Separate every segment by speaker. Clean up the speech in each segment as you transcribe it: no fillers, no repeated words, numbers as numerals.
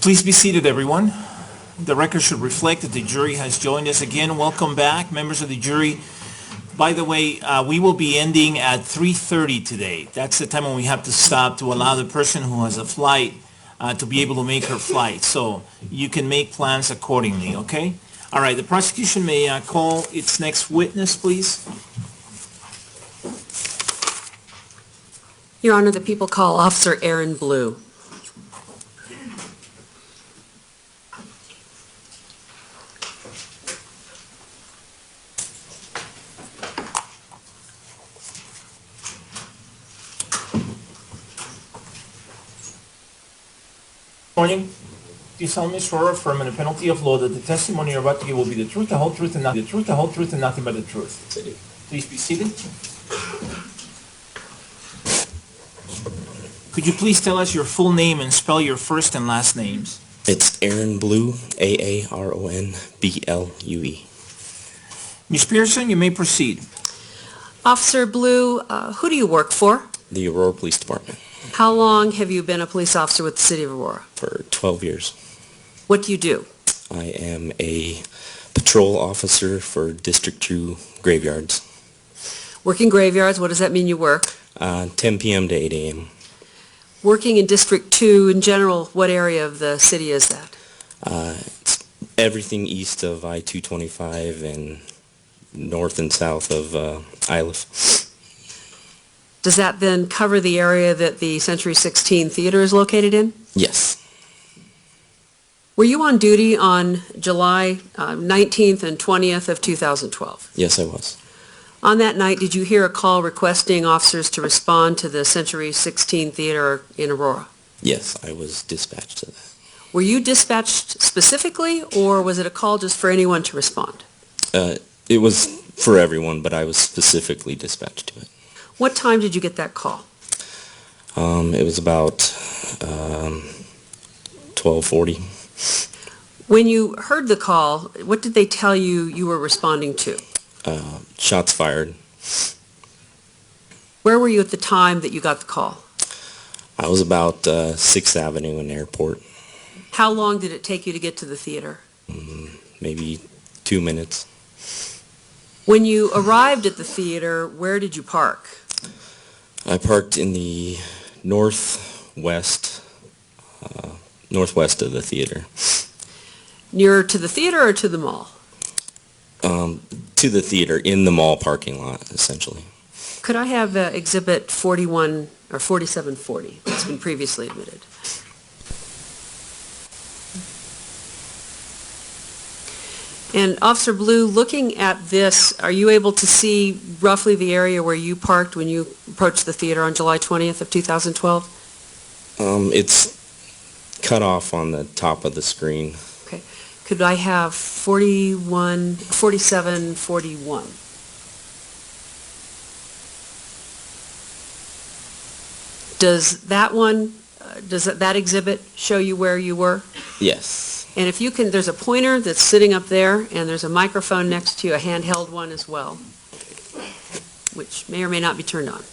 Speaker 1: Please be seated, everyone. The record should reflect that the jury has joined us again. Welcome back, members of the jury. By the way, we will be ending at 3:30 today. That's the time when we have to stop to allow the person who has a flight to be able to make her flight. So you can make plans accordingly, okay? All right, the prosecution may call its next witness, please.
Speaker 2: Your Honor, the people call Officer Aaron Blue.
Speaker 1: Morning. Do you solemnly swear or affirm under penalty of law that the testimony you're about to give will be the truth, the whole truth, and nothing, but the truth?
Speaker 3: I do.
Speaker 1: Please be seated. Could you please tell us your full name and spell your first and last names?
Speaker 3: It's Aaron Blue, Aaronblue.
Speaker 1: Ms. Pearson, you may proceed.
Speaker 2: Officer Blue, who do you work for?
Speaker 3: The Aurora Police Department
Speaker 2: How long have you been a police officer with the City of Aurora?
Speaker 3: for 12 years.
Speaker 2: What do you do?
Speaker 3: I am a patrol officer for District 2 graveyards,
Speaker 2: Working graveyards, what does that mean you work?
Speaker 3: 10 p.m. to 8 a.m.
Speaker 2: Working in District 2 in general, what area of the city is that?
Speaker 3: It's everything east of I-225 and north and south of Iliff.
Speaker 2: Does that then cover the area that the Century 16 Theater is located in?
Speaker 3: Yes,
Speaker 2: Were you on duty on July 19th and 20th of 2012?
Speaker 3: yes I was.
Speaker 2: On that night, did you hear a call requesting officers to respond to the Century 16 Theater in Aurora?
Speaker 3: Yes, I was dispatched to that.
Speaker 2: Were you dispatched specifically, or was it a call just for anyone to respond?
Speaker 3: It was for everyone, but I was specifically dispatched to it.
Speaker 2: What time did you get that call?
Speaker 3: It was about 12:40.
Speaker 2: When you heard the call, what did they tell you you were responding to?
Speaker 3: Shots fired.
Speaker 2: Where were you at the time that you got the call?
Speaker 3: I was about 6th Avenue and Airport,
Speaker 2: How long did it take you to get to the theater?
Speaker 3: maybe 2 minutes.
Speaker 2: When you arrived at the theater, where did you park?
Speaker 3: I parked in the northwest of the theater.
Speaker 2: Nearer to the theater or to the mall?
Speaker 3: To the theater, in the mall parking lot, essentially.
Speaker 2: Could I have Exhibit 41 or 4740 that's been previously admitted? And Officer Blue, looking at this, are you able to see roughly the area where you parked when you approached the theater on July 20th of 2012?
Speaker 3: It's cut off on the top of the screen.
Speaker 2: Okay. Could I have 4741? Does that exhibit show you where you were?
Speaker 3: Yes.
Speaker 2: And if you can, there's a pointer that's sitting up there, and there's a microphone next to you, a handheld one as well, which may or may not be turned on.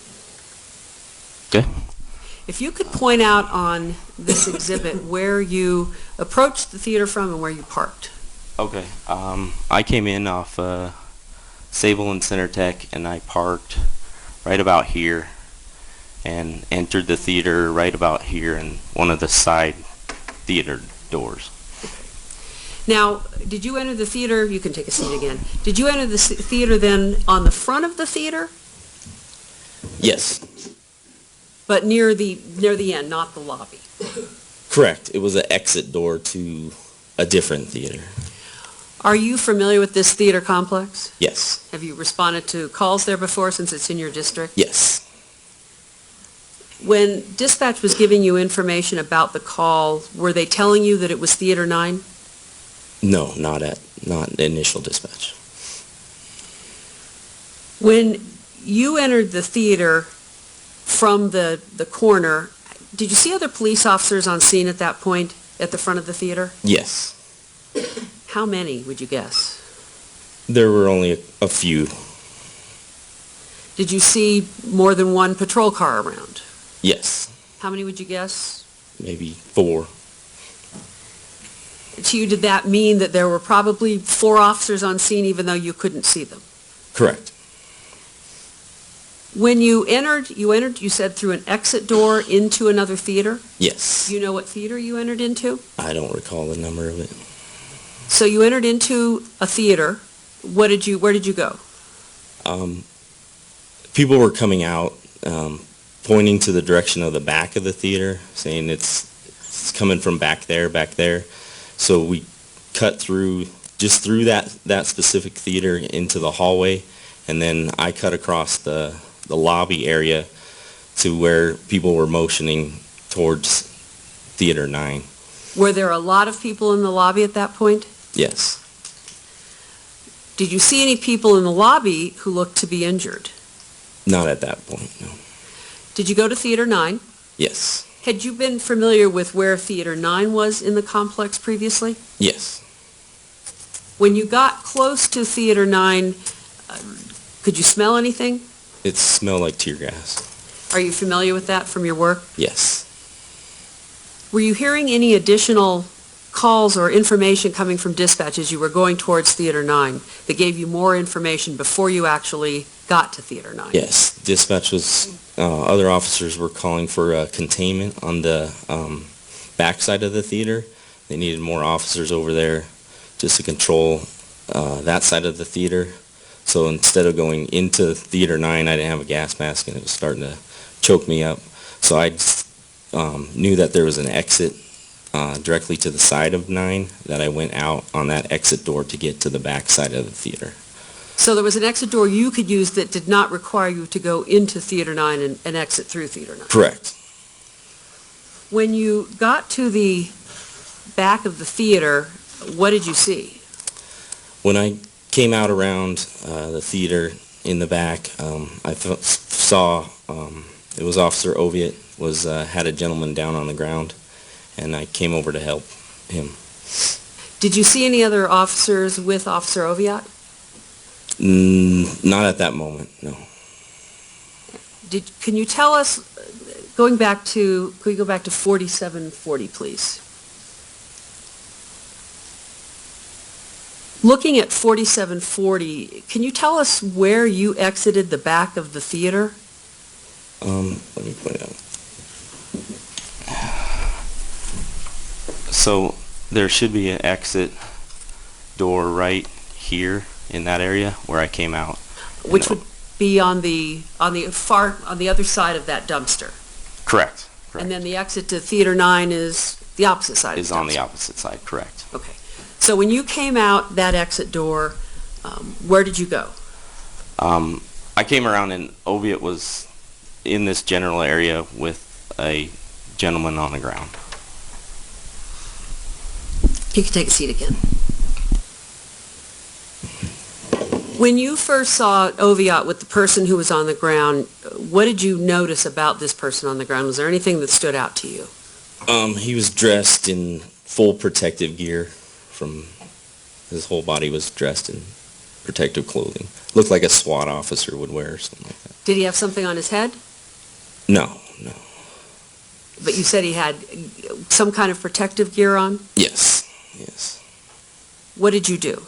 Speaker 3: Okay.
Speaker 2: If you could point out on this exhibit where you approached the theater from and where you parked.
Speaker 4: Okay. I came in off Sable and Center Tech, and I parked right about here and entered the theater right about here in one of the side theater doors.
Speaker 2: Now, did you enter the theater? You can take a seat again. Did you enter the theater then on the front of the theater,
Speaker 3: Yes.
Speaker 2: but near the end, not the lobby?
Speaker 3: Correct. It was an exit door to a different theater.
Speaker 2: Are you familiar with this theater complex?
Speaker 3: Yes.
Speaker 2: Have you responded to calls there before since it's in your district?
Speaker 3: Yes.
Speaker 2: When dispatch was giving you information about the call, were they telling you that it was Theater 9?
Speaker 3: No, not initial dispatch.
Speaker 2: When you entered the theater from the corner, did you see other police officers on scene at that point at the front of the theater?
Speaker 3: Yes.
Speaker 2: How many, would you guess?
Speaker 3: There were only a few.
Speaker 2: Did you see more than one patrol car around?
Speaker 3: Yes.
Speaker 2: How many would you guess?
Speaker 3: Maybe 4.
Speaker 2: to you, did that mean that there were probably 4 officers on scene even though you couldn't see them?
Speaker 3: Correct.
Speaker 2: When you entered, you said through an exit door into another theater?
Speaker 3: Yes.
Speaker 2: Do you know what theater you entered into?
Speaker 3: I don't recall the number of it.
Speaker 2: So you entered into a theater. Where did you go?
Speaker 3: People were coming out, pointing to the direction of the back of the theater, saying it's coming from back there. So we cut through that specific theater into the hallway, and then I cut across the lobby area to where people were motioning towards Theater 9.
Speaker 2: Were there a lot of people in the lobby at that point?
Speaker 3: Yes.
Speaker 2: Did you see any people in the lobby who looked to be injured?
Speaker 3: Not at that point, no.
Speaker 2: Did you go to Theater 9?
Speaker 3: Yes.
Speaker 2: Had you been familiar with where Theater 9 was in the complex previously?
Speaker 3: Yes.
Speaker 2: When you got close to Theater 9, could you smell anything?
Speaker 3: It smelled like tear gas.
Speaker 2: Are you familiar with that from your work?
Speaker 3: Yes.
Speaker 2: Were you hearing any additional calls or information coming from dispatch as you were going towards Theater 9 that gave you more information before you actually got to Theater 9?
Speaker 3: Yes. Dispatch was, other officers were calling for containment on the backside of the theater. They needed more officers over there just to control that side of the theater. So instead of going into Theater 9, I didn't have a gas mask and it was starting to choke me up. So I knew that there was an exit directly to the side of 9, that I went out on that exit door to get to the back side of the theater.
Speaker 2: So there was an exit door you could use that did not require you to go into Theater 9 and exit through Theater 9?
Speaker 3: Correct.
Speaker 2: When you got to the back of the theater, what did you see?
Speaker 3: When I came out around the theater in the back, I saw it was Officer Oviatt had a gentleman down on the ground, and I came over to help him.
Speaker 2: Did you see any other officers with Officer Oviatt?
Speaker 3: Not at that moment, no.
Speaker 2: Can you tell us, could we go back to 4740, please? Looking at 4740, can you tell us where you exited the back of the theater?
Speaker 3: Let me put it up.
Speaker 4: So there should be an exit door right here in that area where I came out.
Speaker 2: Which would be on the other side of that dumpster.
Speaker 4: Correct.
Speaker 2: And then the exit to Theater 9 is the opposite side of the
Speaker 4: Is
Speaker 2: dumpster.
Speaker 4: on the opposite side, correct.
Speaker 2: Okay. So when you came out that exit door, where did you go?
Speaker 4: I came around and Oviatt was in this general area with a gentleman on the ground.
Speaker 2: You can take a seat again. When you first saw Oviatt with the person who was on the ground, what did you notice about this person on the ground? Was there anything that stood out to you?
Speaker 3: He was dressed in full protective gear. His whole body was dressed in protective clothing. Looked like a SWAT officer would wear or something like that.
Speaker 2: Did he have something on his head?
Speaker 3: No.
Speaker 2: But you said he had some kind of protective gear on?
Speaker 3: Yes.
Speaker 2: What did you do?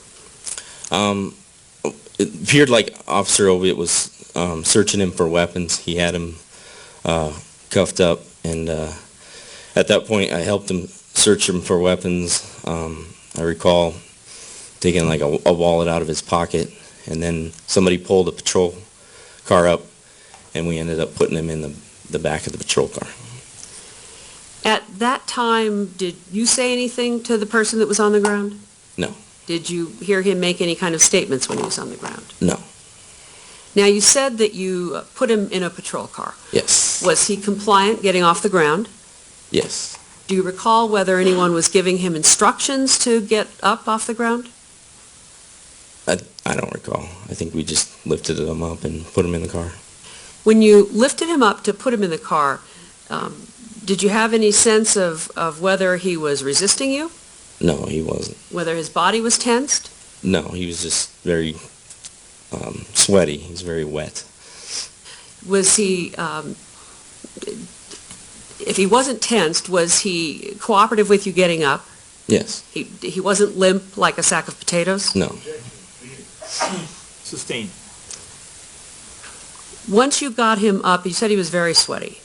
Speaker 3: It appeared like Officer Oviatt was searching him for weapons. He had him cuffed up, and at that point I helped him search him for weapons. I recall taking like a wallet out of his pocket, and then somebody pulled a patrol car up, and we ended up putting him in the back of the patrol car.
Speaker 2: At that time, did you say anything to the person that was on the ground?
Speaker 3: No.
Speaker 2: Did you hear him make any kind of statements when he was on the ground?
Speaker 3: No.
Speaker 2: Now, you said that you put him in a patrol car.
Speaker 3: Yes.
Speaker 2: Was he compliant getting off the ground?
Speaker 3: Yes.
Speaker 2: Do you recall whether anyone was giving him instructions to get up off the ground?
Speaker 3: I don't recall. I think we just lifted him up and put him in the car.
Speaker 2: When you lifted him up to put him in the car, did you have any sense of whether he was resisting you?
Speaker 3: No, he wasn't.
Speaker 2: Whether his body was tensed?
Speaker 3: No, he was just very sweaty. He was very wet.
Speaker 2: Was he, if he wasn't tensed, was he cooperative with you getting up?
Speaker 3: Yes.
Speaker 2: He wasn't limp like a sack of potatoes?
Speaker 3: No.
Speaker 1: Sustained.
Speaker 2: Once you got him up, you said he was very sweaty.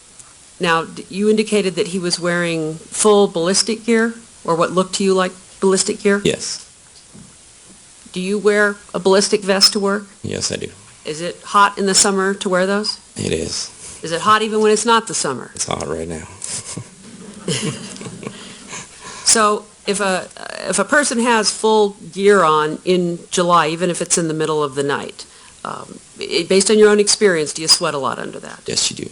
Speaker 2: Now, you indicated that he was wearing full ballistic gear, or what looked to you like ballistic gear?
Speaker 3: Yes.
Speaker 2: Do you wear a ballistic vest to work?
Speaker 3: Yes, I do.
Speaker 2: Is it hot in the summer to wear those?
Speaker 3: It is.
Speaker 2: Is it hot even when it's not the summer?
Speaker 3: It's hot right now.
Speaker 2: So if a person has full gear on in July, even if it's in the middle of the night, based on your own experience, do you sweat a lot under that?
Speaker 3: Yes, you do.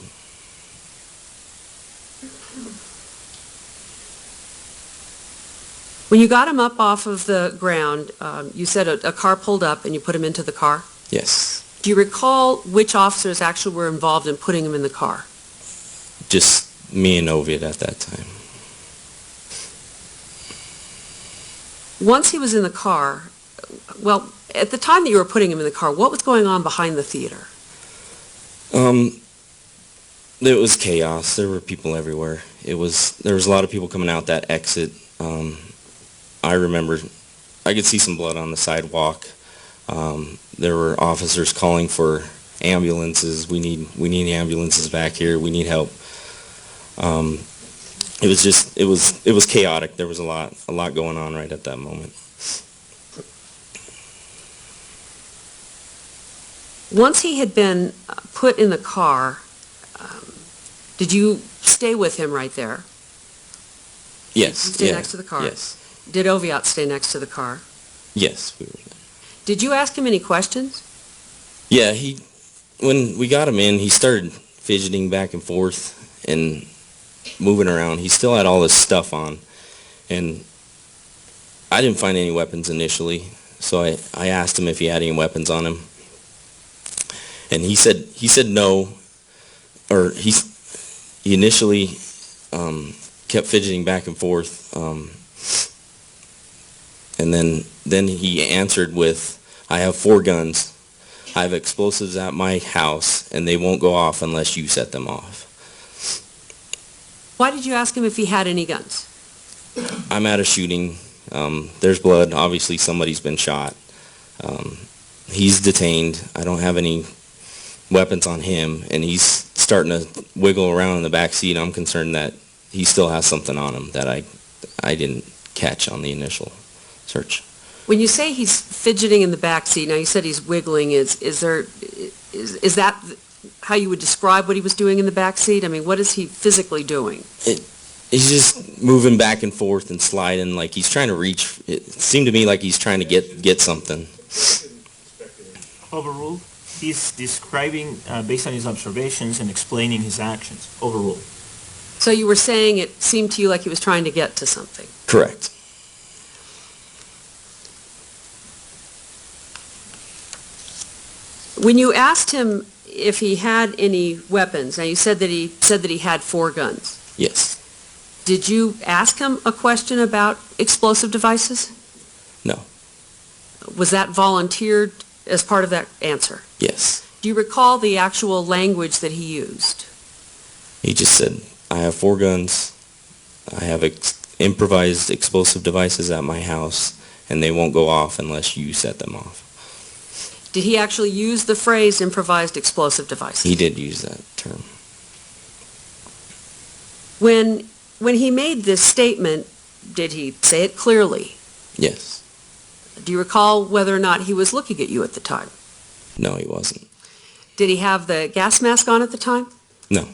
Speaker 2: When you got him up off of the ground, you said a car pulled up and you put him into the car.
Speaker 3: Yes.
Speaker 2: Do you recall which officers actually were involved in putting him in the car?
Speaker 3: Just me and Ovid at that time.
Speaker 2: Once he was in the car, well, at the time that you were putting him in the car, what was going on behind the theater?
Speaker 3: It was chaos. There were people everywhere. There was a lot of people coming out that exit. I remember I could see some blood on the sidewalk. There were officers calling for ambulances. We need ambulances back here. We need help. It was chaotic. There was a lot going on right at that moment.
Speaker 2: Once he had been put in the car, did you stay with him right there?
Speaker 3: Yes.
Speaker 2: You stay
Speaker 3: yeah,
Speaker 2: next to the car?
Speaker 3: Yes.
Speaker 2: Did Oviatt stay next to the car?
Speaker 3: Yes, we were there.
Speaker 2: Did you ask him any questions?
Speaker 3: Yeah, when we got him in, he started fidgeting back and forth and moving around. He still had all this stuff on, and I didn't find any weapons initially, so I asked him if he had any weapons on him, and he said no, or he initially kept fidgeting back and forth, and then he answered with, "I have 4 guns. I have explosives at my house, and they won't go off unless you set them off."
Speaker 2: Why did you ask him if he had any guns?
Speaker 3: I'm at a shooting. There's blood. Obviously, somebody's been shot. He's detained. I don't have any weapons on him, and he's starting to wiggle around in the back seat. I'm concerned that he still has something on him that I didn't catch on the initial search.
Speaker 2: When you say he's fidgeting in the back seat, now you said he's wiggling, is that how you would describe what he was doing in the back seat? I mean, what is he physically doing?
Speaker 3: He's just moving back and forth and sliding like he's trying to reach. It seemed to me like he's trying to get something.
Speaker 1: Overruled. He's describing based on his observations and explaining his actions. Overruled.
Speaker 2: So you were saying it seemed to you like he was trying to get to something.
Speaker 3: Correct.
Speaker 2: When you asked him if he had any weapons, now you said that he had 4 guns.
Speaker 3: Yes.
Speaker 2: Did you ask him a question about explosive devices?
Speaker 3: No.
Speaker 2: Was that volunteered as part of that answer?
Speaker 3: Yes.
Speaker 2: Do you recall the actual language that he used?
Speaker 3: He just said, "I have 4 guns. I have improvised explosive devices at my house, and they won't go off unless you set them off."
Speaker 2: Did he actually use the phrase improvised explosive devices?
Speaker 3: He did use that term.
Speaker 2: When he made this statement, did he say it clearly?
Speaker 3: Yes.
Speaker 2: Do you recall whether or not he was looking at you at the time?
Speaker 3: No, he wasn't.
Speaker 2: Did he have the gas mask on at the time?
Speaker 3: No.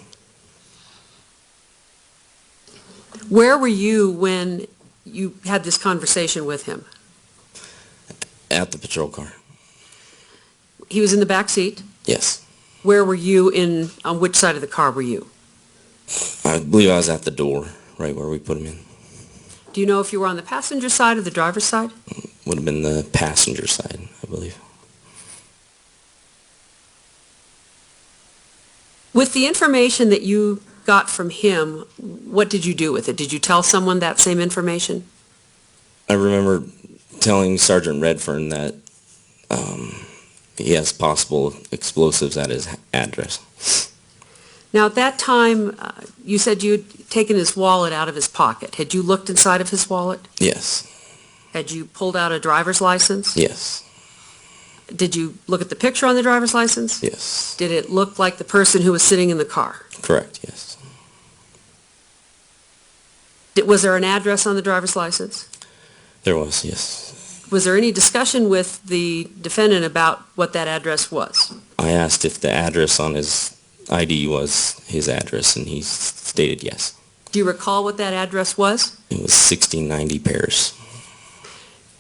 Speaker 2: Where were you when you had this conversation with him?
Speaker 3: At the patrol car.
Speaker 2: He was in the back seat?
Speaker 3: Yes.
Speaker 2: Where were you on which side of the car were you?
Speaker 3: I believe I was at the door, right where we put him in.
Speaker 2: Do you know if you were on the passenger side or the driver's side?
Speaker 3: Would have been the passenger side, I believe.
Speaker 2: With the information that you got from him, what did you do with it? Did you tell someone that same information?
Speaker 3: I remember telling Sergeant Redfern that he has possible explosives at his address.
Speaker 2: Now, at that time, you said you'd taken his wallet out of his pocket. Had you looked inside of his wallet?
Speaker 3: Yes.
Speaker 2: Had you pulled out a driver's license?
Speaker 3: Yes.
Speaker 2: Did you look at the picture on the driver's license?
Speaker 3: Yes.
Speaker 2: Did it look like the person who was sitting in the car?
Speaker 3: Correct, yes.
Speaker 2: Was there an address on the driver's license?
Speaker 3: There was, yes.
Speaker 2: Was there any discussion with the defendant about what that address was?
Speaker 3: I asked if the address on his ID was his address, and he stated yes.
Speaker 2: Do you recall what that address was?
Speaker 3: It was 1690 Paris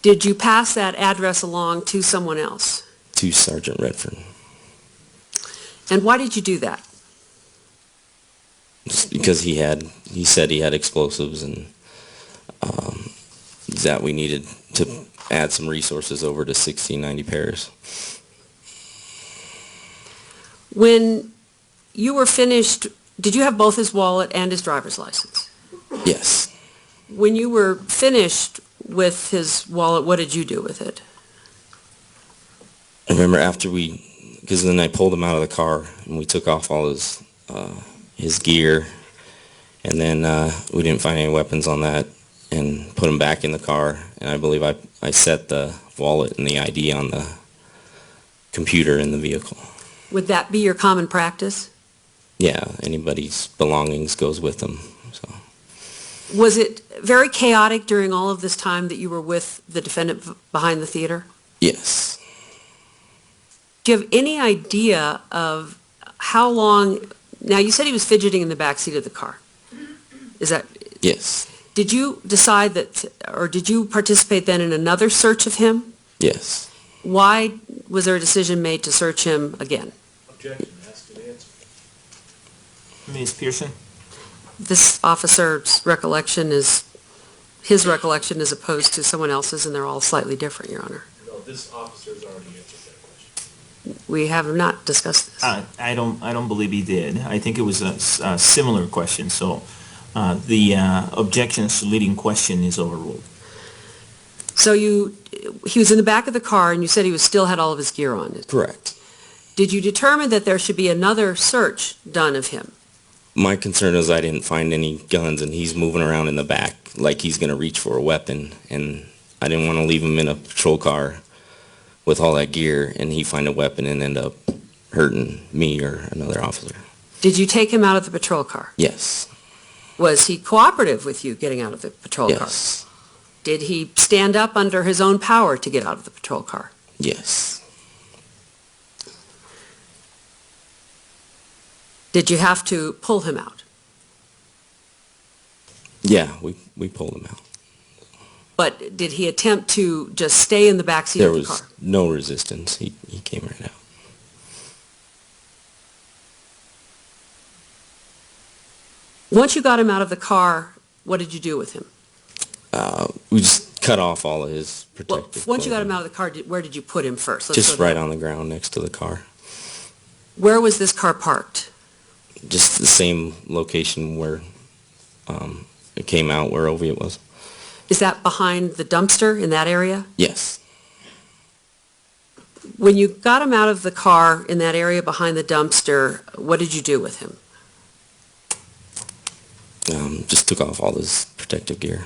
Speaker 2: Did you pass that address along to someone else?
Speaker 3: to Sergeant Redford.
Speaker 2: And why did you do that?
Speaker 3: Just because he said he had explosives, and that we needed to add some resources over to 1690 Paris.
Speaker 2: When you were finished, did you have both his wallet and his driver's license?
Speaker 3: Yes.
Speaker 2: When you were finished with his wallet, what did you do with it?
Speaker 3: I remember because then I pulled him out of the car, and we took off all his gear, and then we didn't find any weapons on that, and put him back in the car, and I believe I set the wallet and the ID on the computer in the vehicle.
Speaker 2: Would that be your common practice?
Speaker 3: Yeah, anybody's belongings goes with them. So
Speaker 2: Was it very chaotic during all of this time that you were with the defendant behind the theater?
Speaker 3: yes,
Speaker 2: Do you have any idea of how long, now you said he was fidgeting in the back seat of the car. Is that,
Speaker 3: yes,
Speaker 2: did you decide that, or did you participate then in another search of him?
Speaker 3: yes.
Speaker 2: Why was there a decision made to search him again?
Speaker 5: Objection, asked and answered.
Speaker 1: Ms. Pearson?
Speaker 2: This officer's recollection is, his recollection as opposed to someone else's, and they're all slightly different, Your Honor.
Speaker 5: No, this officer's already answered that question.
Speaker 2: We have not discussed this.
Speaker 1: I don't believe he did. I think it was a similar question, so the objections to leading question is overruled.
Speaker 2: So he was in the back of the car, and you said he still had all of his gear on.
Speaker 3: Correct.
Speaker 2: Did you determine that there should be another search done of him?
Speaker 3: My concern is I didn't find any guns, and he's moving around in the back like he's going to reach for a weapon, and I didn't want to leave him in a patrol car with all that gear, and he find a weapon and end up hurting me or another officer.
Speaker 2: Did you take him out of the patrol car?
Speaker 3: Yes.
Speaker 2: Was he cooperative with you getting out of the patrol car?
Speaker 3: Yes.
Speaker 2: Did he stand up under his own power to get out of the patrol car?
Speaker 3: Yes.
Speaker 2: Did you have to pull him out?
Speaker 3: Yeah, we pulled him out.
Speaker 2: But did he attempt to just stay in the backseat
Speaker 3: There
Speaker 2: of the
Speaker 3: was
Speaker 2: car?
Speaker 3: no resistance. He came right out.
Speaker 2: Once you got him out of the car, what did you do with him?
Speaker 3: We just cut off all of his
Speaker 2: Well,
Speaker 3: protective
Speaker 2: once you got him
Speaker 3: clothing.
Speaker 2: out of the car, where did you put him first? Let's
Speaker 3: Just
Speaker 2: go
Speaker 3: right
Speaker 2: there.
Speaker 3: on the ground next to the car.
Speaker 2: Where was this car parked?
Speaker 3: Just the same location where it came out, where Oviatt was.
Speaker 2: Is that behind the dumpster in that area?
Speaker 3: Yes.
Speaker 2: When you got him out of the car in that area behind the dumpster, what did you do with him?
Speaker 3: Just took off all his protective gear.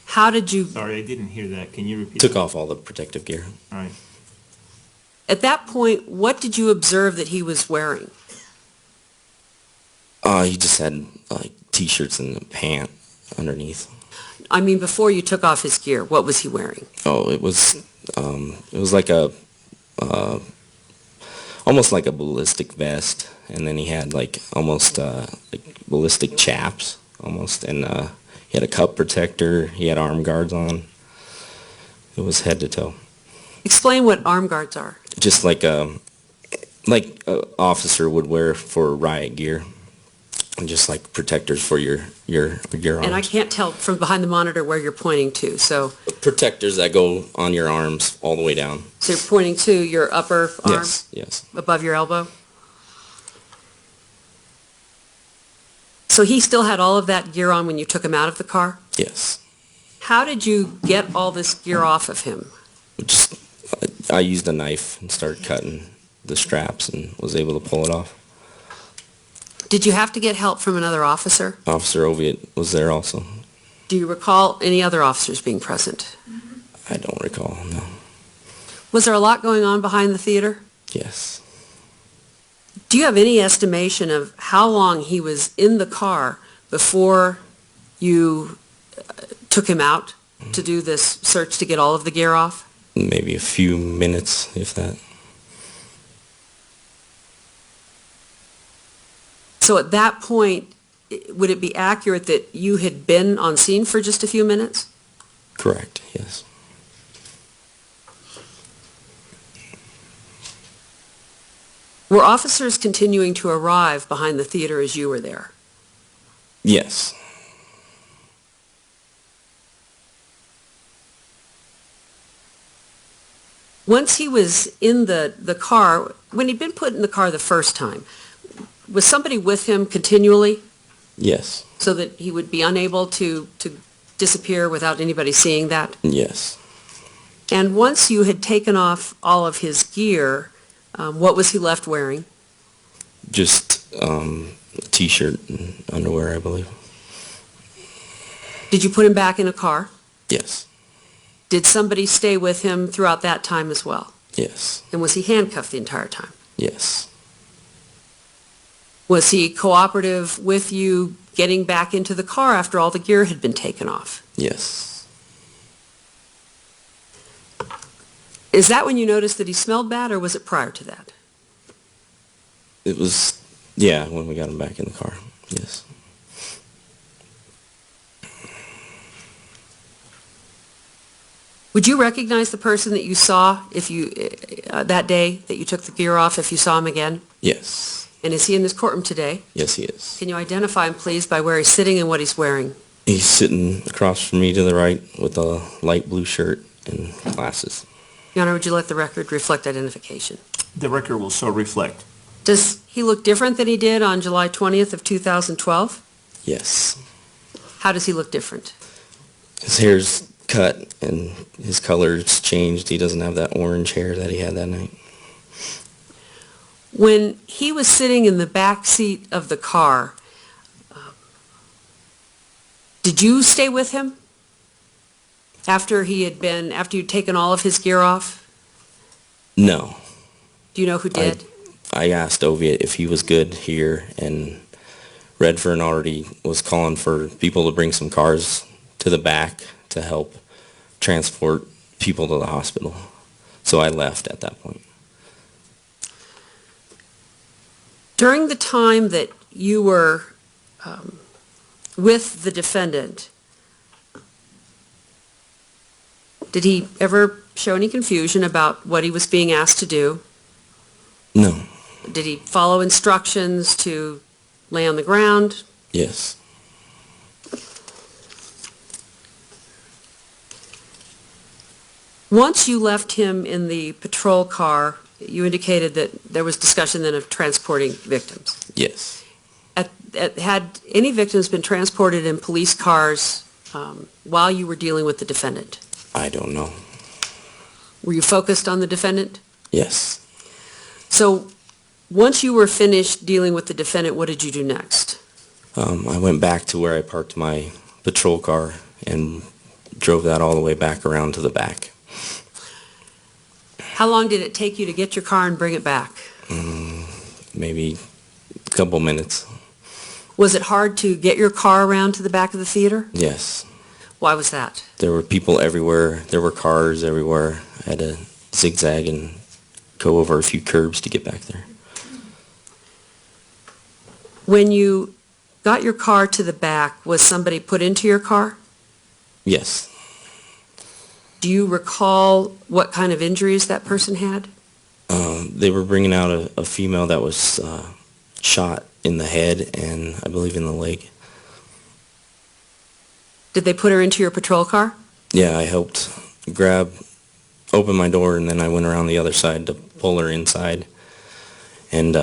Speaker 2: How did you,
Speaker 1: Sorry, I didn't hear that. Can you repeat?
Speaker 3: Took off all the protective gear.
Speaker 1: All right.
Speaker 2: at that point, what did you observe that he was wearing?
Speaker 3: He just had like t-shirts and a pant underneath.
Speaker 2: I mean, before you took off his gear, what was he wearing?
Speaker 3: Oh, it was like a almost like a ballistic vest, and then he had like almost like ballistic chaps almost, and he had a cup protector. He had arm guards on. It was head to toe.
Speaker 2: Explain what arm guards are.
Speaker 3: Just like a officer would wear for riot gear, and just like protectors for your arms.
Speaker 2: And I can't tell from behind the monitor where you're pointing to, so
Speaker 3: Protectors that go on your arms all the way down.
Speaker 2: you're pointing to your upper arm
Speaker 3: Yes.
Speaker 2: above your elbow? So he still had all of that gear on when you took him out of the car?
Speaker 3: Yes.
Speaker 2: How did you get all this gear off of him?
Speaker 3: Just I used a knife and started cutting the straps and was able to pull it off.
Speaker 2: Did you have to get help from another officer?
Speaker 3: Officer Oviatt was there also.
Speaker 2: Do you recall any other officers being present?
Speaker 3: I don't recall, no.
Speaker 2: Was there a lot going on behind the theater?
Speaker 3: Yes.
Speaker 2: Do you have any estimation of how long he was in the car before you took him out to do this search to get all of the gear off?
Speaker 3: Maybe a few minutes, if that.
Speaker 2: So at that point, would it be accurate that you had been on scene for just a few minutes?
Speaker 3: Correct, yes.
Speaker 2: Were officers continuing to arrive behind the theater as you were there?
Speaker 3: Yes.
Speaker 2: Once he was in the car, when he'd been put in the car the first time, was somebody with him continually
Speaker 3: Yes.
Speaker 2: so that he would be unable to disappear without anybody seeing that?
Speaker 3: Yes.
Speaker 2: And once you had taken off all of his gear, what was he left wearing?
Speaker 3: Just a t-shirt and underwear, I believe.
Speaker 2: Did you put him back in a car?
Speaker 3: Yes.
Speaker 2: Did somebody stay with him throughout that time as well?
Speaker 3: Yes.
Speaker 2: And was he handcuffed the entire time?
Speaker 3: Yes.
Speaker 2: Was he cooperative with you getting back into the car after all the gear had been taken off?
Speaker 3: Yes.
Speaker 2: Is that when you noticed that he smelled bad, or was it prior to that?
Speaker 3: It was, yeah, when we got him back in the car. Yes.
Speaker 2: Would you recognize the person that you saw if you that day that you took the gear off if you saw him again?
Speaker 3: Yes.
Speaker 2: And is he in this courtroom today?
Speaker 3: Yes, he is.
Speaker 2: Can you identify him, please, by where he's sitting and what he's wearing?
Speaker 3: He's sitting across from me to the right with a light blue shirt and glasses.
Speaker 2: Your Honor, would you let the record reflect identification?
Speaker 1: The record will so reflect.
Speaker 2: Does he look different than he did on July 20th of 2012?
Speaker 3: Yes.
Speaker 2: How does he look different?
Speaker 3: His hair's cut and his color's changed. He doesn't have that orange hair that he had that night.
Speaker 2: When he was sitting in the back seat of the car, did you stay with him after you'd taken all of his gear off?
Speaker 3: No.
Speaker 2: Do you know who did?
Speaker 3: I asked Oviatt if he was good here, and Redfern already was calling for people to bring some cars to the back to help transport people to the hospital. So I left at that point.
Speaker 2: During the time that you were with the defendant, did he ever show any confusion about what he was being asked to do?
Speaker 3: No.
Speaker 2: Did he follow instructions to lay on the ground?
Speaker 3: Yes.
Speaker 2: Once you left him in the patrol car, you indicated that there was discussion then of transporting victims.
Speaker 3: Yes.
Speaker 2: Had any victims been transported in police cars while you were dealing with the defendant?
Speaker 3: I don't know.
Speaker 2: Were you focused on the defendant?
Speaker 3: Yes.
Speaker 2: So once you were finished dealing with the defendant, what did you do next?
Speaker 3: I went back to where I parked my patrol car and drove that all the way back around to the back.
Speaker 2: How long did it take you to get your car and bring it back?
Speaker 3: Maybe a couple minutes.
Speaker 2: Was it hard to get your car around to the back of the theater?
Speaker 3: Yes.
Speaker 2: Why was that?
Speaker 3: There were people everywhere. There were cars everywhere. I had to zigzag and go over a few curbs to get back there.
Speaker 2: When you got your car to the back, was somebody put into your car?
Speaker 3: Yes.
Speaker 2: Do you recall what kind of injuries that person had?
Speaker 3: They were bringing out a female that was shot in the head and I believe in the leg.
Speaker 2: Did they put her into your patrol car?
Speaker 3: Yeah, I helped open my door, and then I went around the other side to pull her inside. And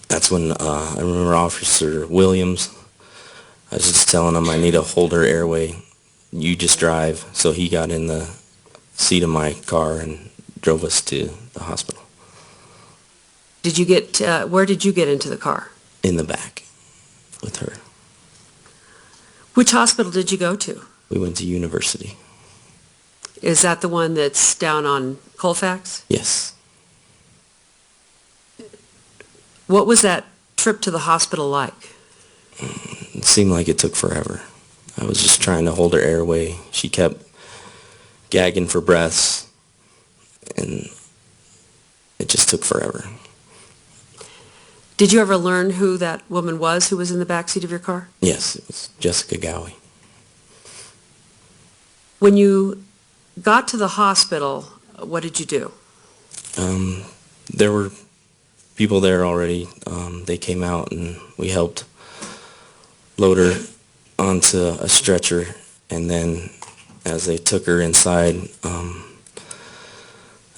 Speaker 3: that's when I remember Officer Williams, I was just telling him I need to hold her airway. You just drive. So he got in the seat of my car and drove us to the hospital.
Speaker 2: Did you get, where did you get into the car?
Speaker 3: in the back with her.
Speaker 2: Which hospital did you go to?
Speaker 3: We went to University.
Speaker 2: Is that the one that's down on Colfax?
Speaker 3: Yes.
Speaker 2: What was that trip to the hospital like?
Speaker 3: It seemed like it took forever. I was just trying to hold her airway. She kept gagging for breaths, and it just took forever.
Speaker 2: Did you ever learn who that woman was who was in the backseat of your car?
Speaker 3: Yes, it was Jessica Gowie.
Speaker 2: When you got to the hospital, what did you do?
Speaker 3: There were people there already. They came out and we helped load her onto a stretcher, and then as they took her inside, I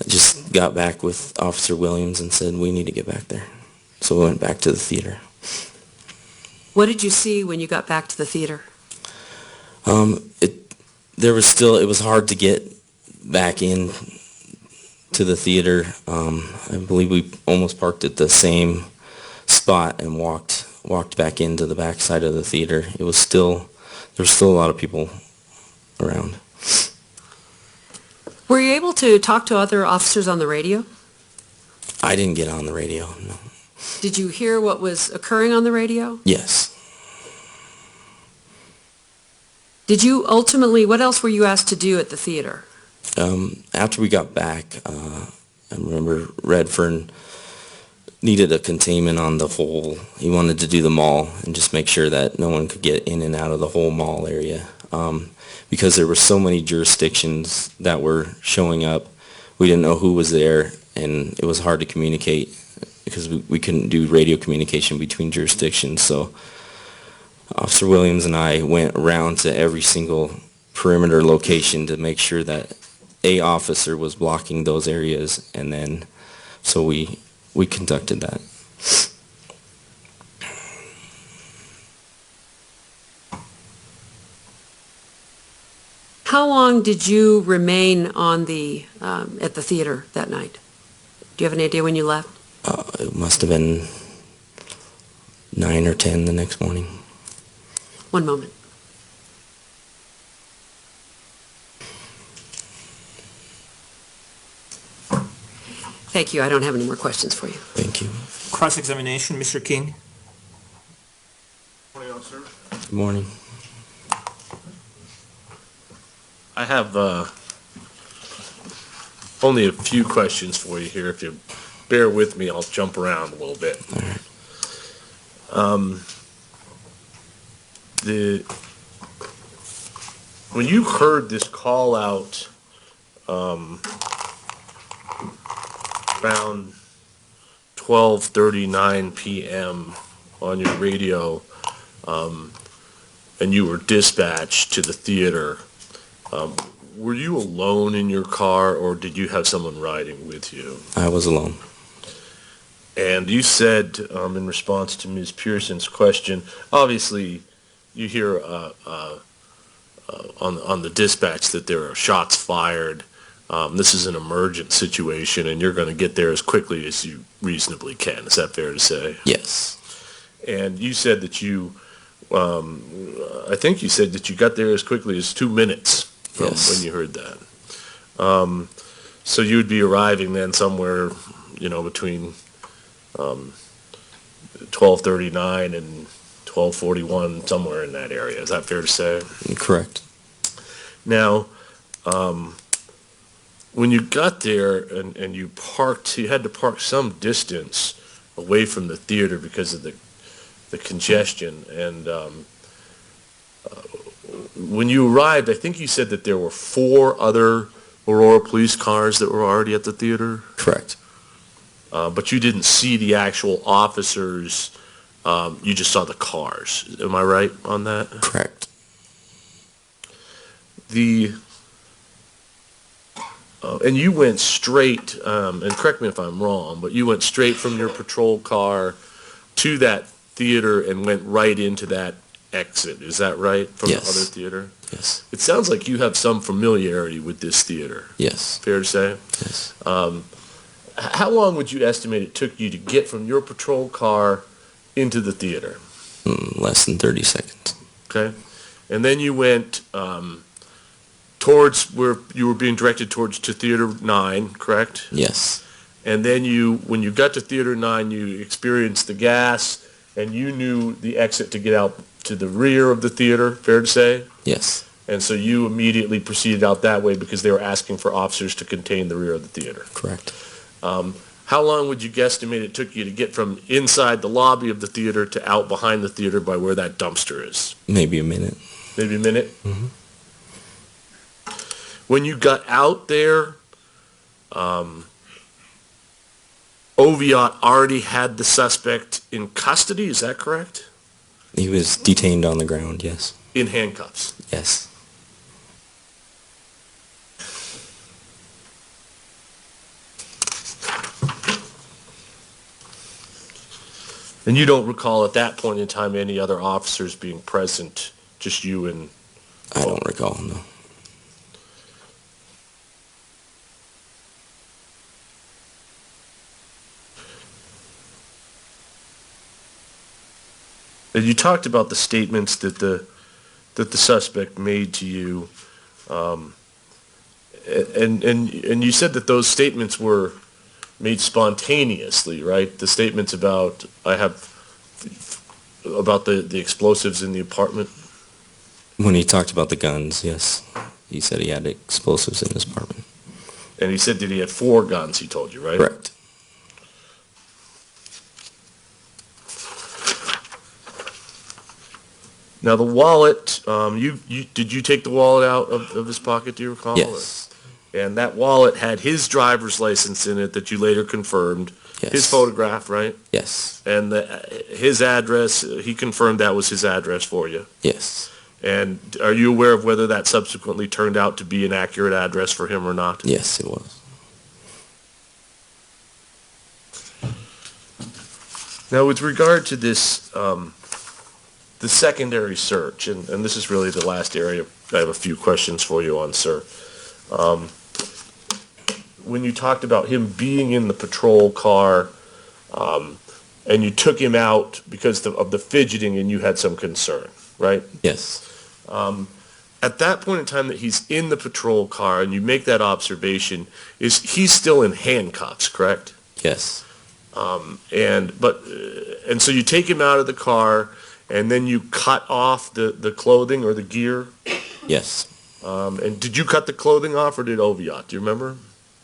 Speaker 3: just got back with Officer Williams and said, we need to get back there. So we went back to the theater.
Speaker 2: What did you see when you got back to the theater?
Speaker 3: It was hard to get back in to the theater. I believe we almost parked at the same spot and walked back into the back side of the theater. There was still a lot of people around.
Speaker 2: Were you able to talk to other officers on the radio?
Speaker 3: I didn't get on the radio, no.
Speaker 2: Did you hear what was occurring on the radio?
Speaker 3: Yes.
Speaker 2: Did you ultimately, what else were you asked to do at the theater?
Speaker 3: After we got back, I remember Redfern needed a containment on the whole. He wanted to do the mall and just make sure that no one could get in and out of the whole mall area. Because there were so many jurisdictions that were showing up, we didn't know who was there, and it was hard to communicate because we couldn't do radio communication between jurisdictions. So Officer Williams and I went around to every single perimeter location to make sure that a officer was blocking those areas, and then so we conducted that.
Speaker 2: How long did you remain on the, at the theater that night? Do you have any idea when you left?
Speaker 3: It must have been 9 or 10 the next morning.
Speaker 2: One moment. Thank you. I don't have any more questions for you.
Speaker 3: Thank you.
Speaker 1: Cross-examination, Mr. King.
Speaker 5: Morning, officer.
Speaker 3: Good morning.
Speaker 5: I have only a few questions for you here. If you bear with me, I'll jump around a little bit.
Speaker 3: All right.
Speaker 5: When you heard this call out around 12:39 p.m. on your radio, and you were dispatched to the theater, were you alone in your car, or did you have someone riding with you?
Speaker 3: I was alone.
Speaker 5: And you said, in response to Ms. Pearson's question, obviously you hear on the dispatch that there are shots fired. This is an emergent situation, and you're going to get there as quickly as you reasonably can. Is that fair to say?
Speaker 3: Yes.
Speaker 5: And you said that I think you said that you got there as quickly as 2 minutes from
Speaker 3: Yes.
Speaker 5: when you heard that. So you would be arriving then somewhere, between 12:39 and 12:41, somewhere in that area. Is that fair to say?
Speaker 3: Correct.
Speaker 5: Now, when you got there and you parked, you had to park some distance away from the theater because of the congestion. And when you arrived, I think you said that there were 4 other Aurora police cars that were already at the theater,
Speaker 3: Correct.
Speaker 5: but you didn't see the actual officers. You just saw the cars. Am I right on that?
Speaker 3: Correct.
Speaker 5: And you went straight, and correct me if I'm wrong, but you went straight from your patrol car to that theater and went right into that exit. Is that right? From
Speaker 3: Yes.
Speaker 5: the other theater?
Speaker 3: Yes.
Speaker 5: It sounds like you have some familiarity with this theater.
Speaker 3: Yes.
Speaker 5: Fair to say?
Speaker 3: Yes.
Speaker 5: how long would you estimate it took you to get from your patrol car into the theater?
Speaker 3: Less than 30 seconds.
Speaker 5: Okay? And then you went towards where you were being directed towards to Theater 9, correct?
Speaker 3: Yes.
Speaker 5: And then when you got to Theater 9, you experienced the gas, and you knew the exit to get out to the rear of the theater, fair to say?
Speaker 3: Yes.
Speaker 5: And so you immediately proceeded out that way because they were asking for officers to contain the rear of the theater.
Speaker 3: Correct.
Speaker 5: How long would you guesstimate it took you to get from inside the lobby of the theater to out behind the theater by where that dumpster is?
Speaker 3: Maybe a minute.
Speaker 5: Maybe a minute?
Speaker 3: Mhm.
Speaker 5: When you got out there, Oviatt already had the suspect in custody, is that correct?
Speaker 3: He was detained on the ground, yes.
Speaker 5: In handcuffs.
Speaker 3: Yes.
Speaker 5: And you don't recall at that point in time any other officers being present, just you and...
Speaker 3: I don't recall, no.
Speaker 5: And you talked about the statements that the suspect made to you, and you said that those statements were made spontaneously, right? The statements about the explosives in the apartment.
Speaker 3: When he talked about the guns, yes. He said he had explosives in his apartment.
Speaker 5: And he said that he had 4 guns, he told you, right?
Speaker 3: Correct.
Speaker 5: Now the wallet, did you take the wallet out of his pocket, do you recall?
Speaker 3: Yes.
Speaker 5: And that wallet had his driver's license in it that you later confirmed.
Speaker 3: Yes.
Speaker 5: His photograph, right?
Speaker 3: Yes.
Speaker 5: And his address, he confirmed that was his address for you.
Speaker 3: Yes.
Speaker 5: And are you aware of whether that subsequently turned out to be an accurate address for him or not?
Speaker 3: Yes, it was.
Speaker 5: Now, with regard to this, the secondary search, and this is really the last area I have a few questions for you on, sir. When you talked about him being in the patrol car, and you took him out because of the fidgeting and you had some concern, right?
Speaker 3: Yes.
Speaker 5: At that point in time that he's in the patrol car and you make that observation, he's still in handcuffs, correct?
Speaker 3: Yes.
Speaker 5: And so you take him out of the car and then you cut off the clothing or the gear.
Speaker 3: Yes.
Speaker 5: And did you cut the clothing off or did Oviatt? Do you remember?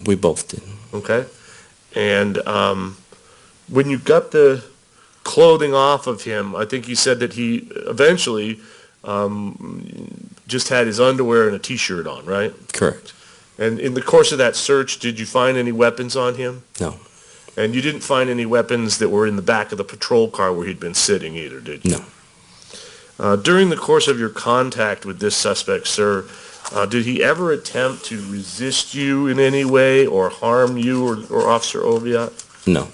Speaker 3: We both did.
Speaker 5: Okay. And when you got the clothing off of him, I think you said that he eventually just had his underwear and a T-shirt on, right?
Speaker 3: Correct.
Speaker 5: And in the course of that search, did you find any weapons on him?
Speaker 3: No.
Speaker 5: And you didn't find any weapons that were in the back of the patrol car where he'd been sitting either, did you?
Speaker 3: No.
Speaker 5: During the course of your contact with this suspect, sir, did he ever attempt to resist you in any way or harm you or Officer Oviatt?
Speaker 3: No.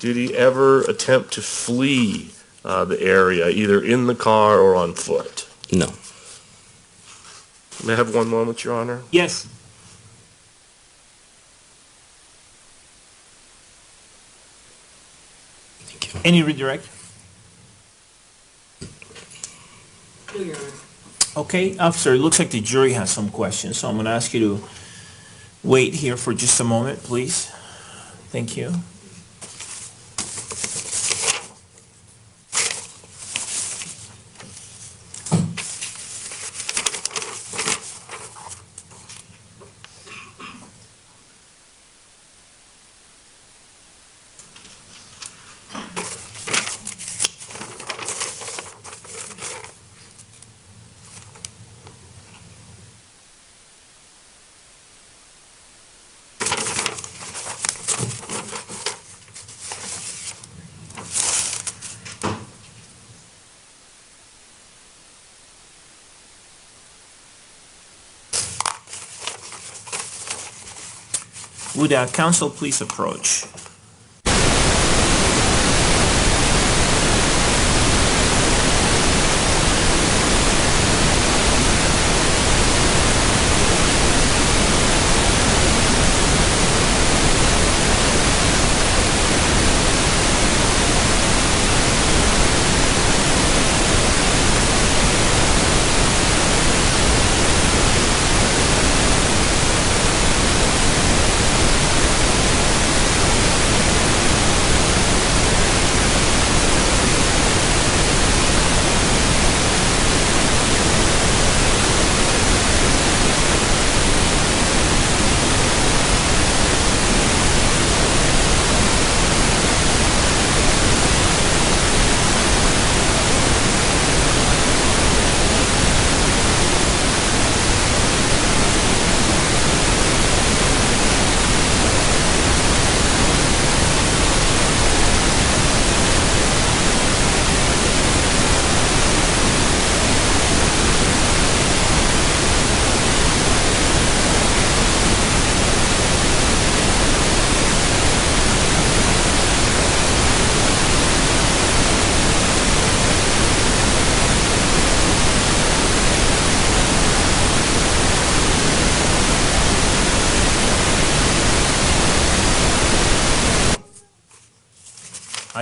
Speaker 5: Did he ever attempt to flee the area, either in the car or on foot?
Speaker 3: No.
Speaker 5: May I have one moment, Your Honor?
Speaker 1: Yes.
Speaker 3: Thank you.
Speaker 1: Any redirect?
Speaker 2: No, Your Honor.
Speaker 1: Okay, officer, it looks like the jury has some questions, so I'm going to ask you to wait here for just a moment, please. Thank you. Would counsel please approach?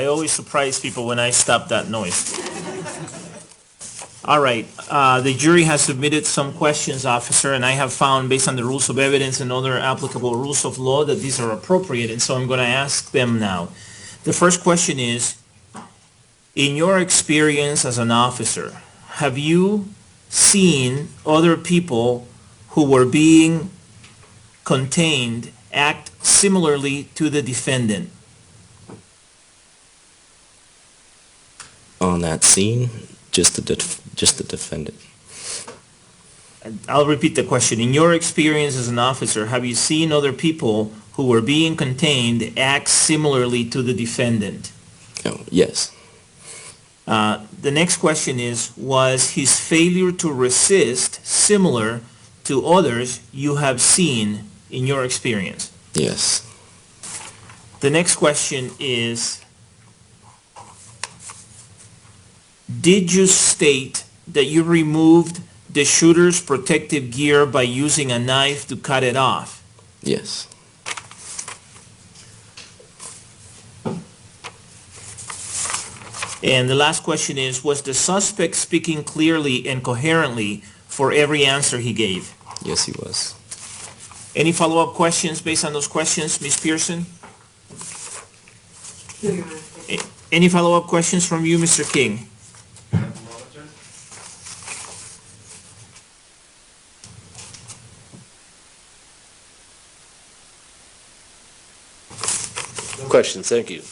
Speaker 1: I always surprise people when I stop that noise. All right, the jury has submitted some questions, officer, and I have found, based on the rules of evidence and other applicable rules of law, that these are appropriate, and so I'm going to ask them now. The first question is, in your experience as an officer, have you seen other people who were being contained act similarly to the defendant?
Speaker 3: On that scene, just the defendant.
Speaker 1: I'll repeat the question. In your experience as an officer, have you seen other people who were being contained act similarly to the defendant?
Speaker 3: Oh, yes.
Speaker 1: The next question is, was his failure to resist similar to others you have seen in your experience?
Speaker 3: Yes.
Speaker 1: The next question is, did you state that you removed the shooter's protective gear by using a knife to cut it off?
Speaker 3: Yes.
Speaker 1: And the last question is, was the suspect speaking clearly and coherently for every answer he gave?
Speaker 3: Yes, he was.
Speaker 1: Any follow-up questions based on those questions, Ms. Pearson? Any follow-up questions from you, Mr. King?
Speaker 5: No questions, thank you.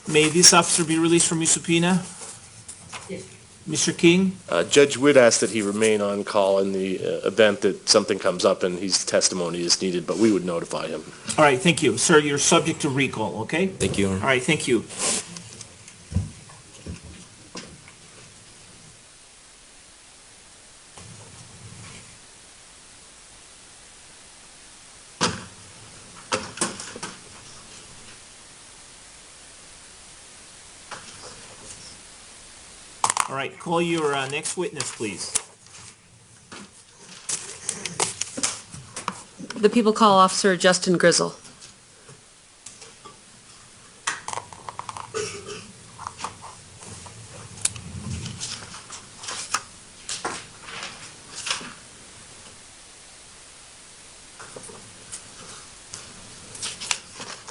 Speaker 1: May this officer be released from your subpoena?
Speaker 2: Yes.
Speaker 1: Mr. King?
Speaker 5: Judge Wood asked that he remain on call in the event that something comes up and his testimony is needed, but we would notify him.
Speaker 1: All right, thank you. Sir, you're subject to recall, okay?
Speaker 3: Thank you, Your Honor.
Speaker 1: All right, thank you. All right, call your next witness, please.
Speaker 2: The people call Officer Justin Grizzle.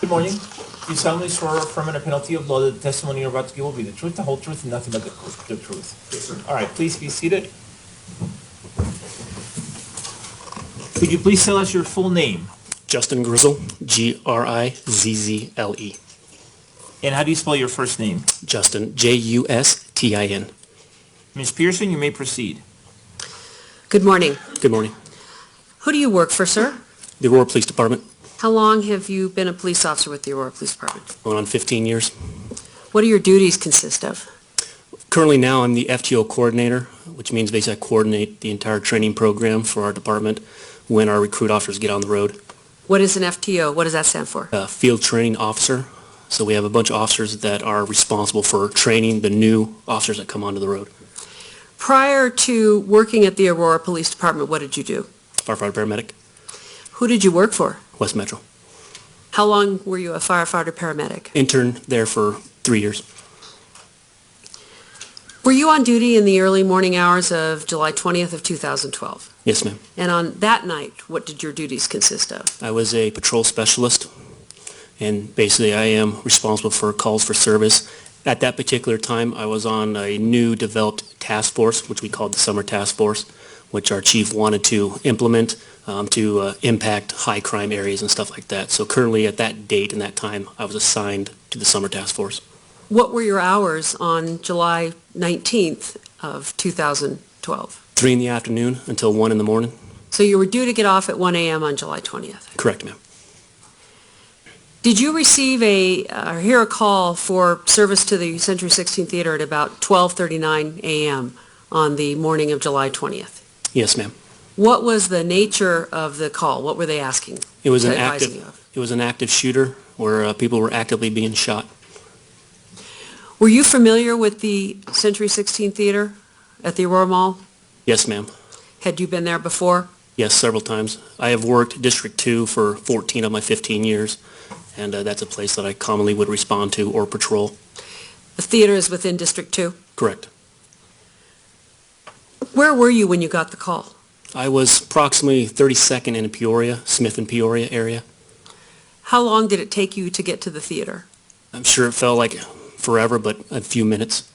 Speaker 1: Good morning. You solemnly swear or affirm under penalty of law that the testimony you're about to give will be the truth, the whole truth, and nothing but the truth. Yes, sir. All right, please be seated. Could you please tell us your full name?
Speaker 6: Justin Grizzle, Grizzle.
Speaker 1: And how do you spell your first name?
Speaker 6: Justin, Justin.
Speaker 1: Ms. Pearson, you may proceed.
Speaker 2: Good morning.
Speaker 6: Good morning.
Speaker 2: Who do you work for, sir?
Speaker 6: The Aurora Police Department,
Speaker 2: How long have you been a police officer with the Aurora Police Department?
Speaker 6: going on 15 years.
Speaker 2: What do your duties consist of?
Speaker 6: Currently now, I'm the FTO coordinator, which means basically I coordinate the entire training program for our department when our recruit officers get on the road.
Speaker 2: What is an FTO? What does that stand for?
Speaker 6: Field training officer. So we have a bunch of officers that are responsible for training the new officers that come onto the road.
Speaker 2: Prior to working at the Aurora Police Department, what did you do?
Speaker 6: Firefighter paramedic,
Speaker 2: Who did you work for?
Speaker 6: West Metro.
Speaker 2: How long were you a firefighter paramedic?
Speaker 6: Intern there for 3 years.
Speaker 2: Were you on duty in the early morning hours of July 20th of 2012?
Speaker 6: Yes, ma'am.
Speaker 2: And on that night, what did your duties consist of?
Speaker 6: I was a patrol specialist, and basically I am responsible for calls for service. At that particular time, I was on a new developed task force, which we called the Summer Task Force, which our chief wanted to implement to impact high crime areas and stuff like that. So currently at that date and that time, I was assigned to the Summer Task Force.
Speaker 2: What were your hours on July 19th of 2012?
Speaker 6: 3 in the afternoon until 1 in the morning.
Speaker 2: So you were due to get off at 1 a.m. on July 20th.
Speaker 6: Correct, ma'am.
Speaker 2: Did you receive or hear a call for service to the Century 16 Theater at about 12:39 a.m. on the morning of July 20th?
Speaker 6: Yes, ma'am.
Speaker 2: What was the nature of the call? What were they asking?
Speaker 6: It was an
Speaker 2: advising you of?
Speaker 6: active shooter where people were actively being shot.
Speaker 2: Were you familiar with the Century 16 Theater at the Aurora Mall?
Speaker 6: Yes, ma'am.
Speaker 2: Had you been there before?
Speaker 6: Yes, several times. I have worked District 2 for 14 of my 15 years, and that's a place that I commonly would respond to or patrol.
Speaker 2: The theater is within District 2?
Speaker 6: Correct.
Speaker 2: Where were you when you got the call?
Speaker 6: I was approximately 32nd in Peoria, Smith and Peoria area.
Speaker 2: How long did it take you to get to the theater?
Speaker 6: I'm sure it felt like forever, but a few minutes.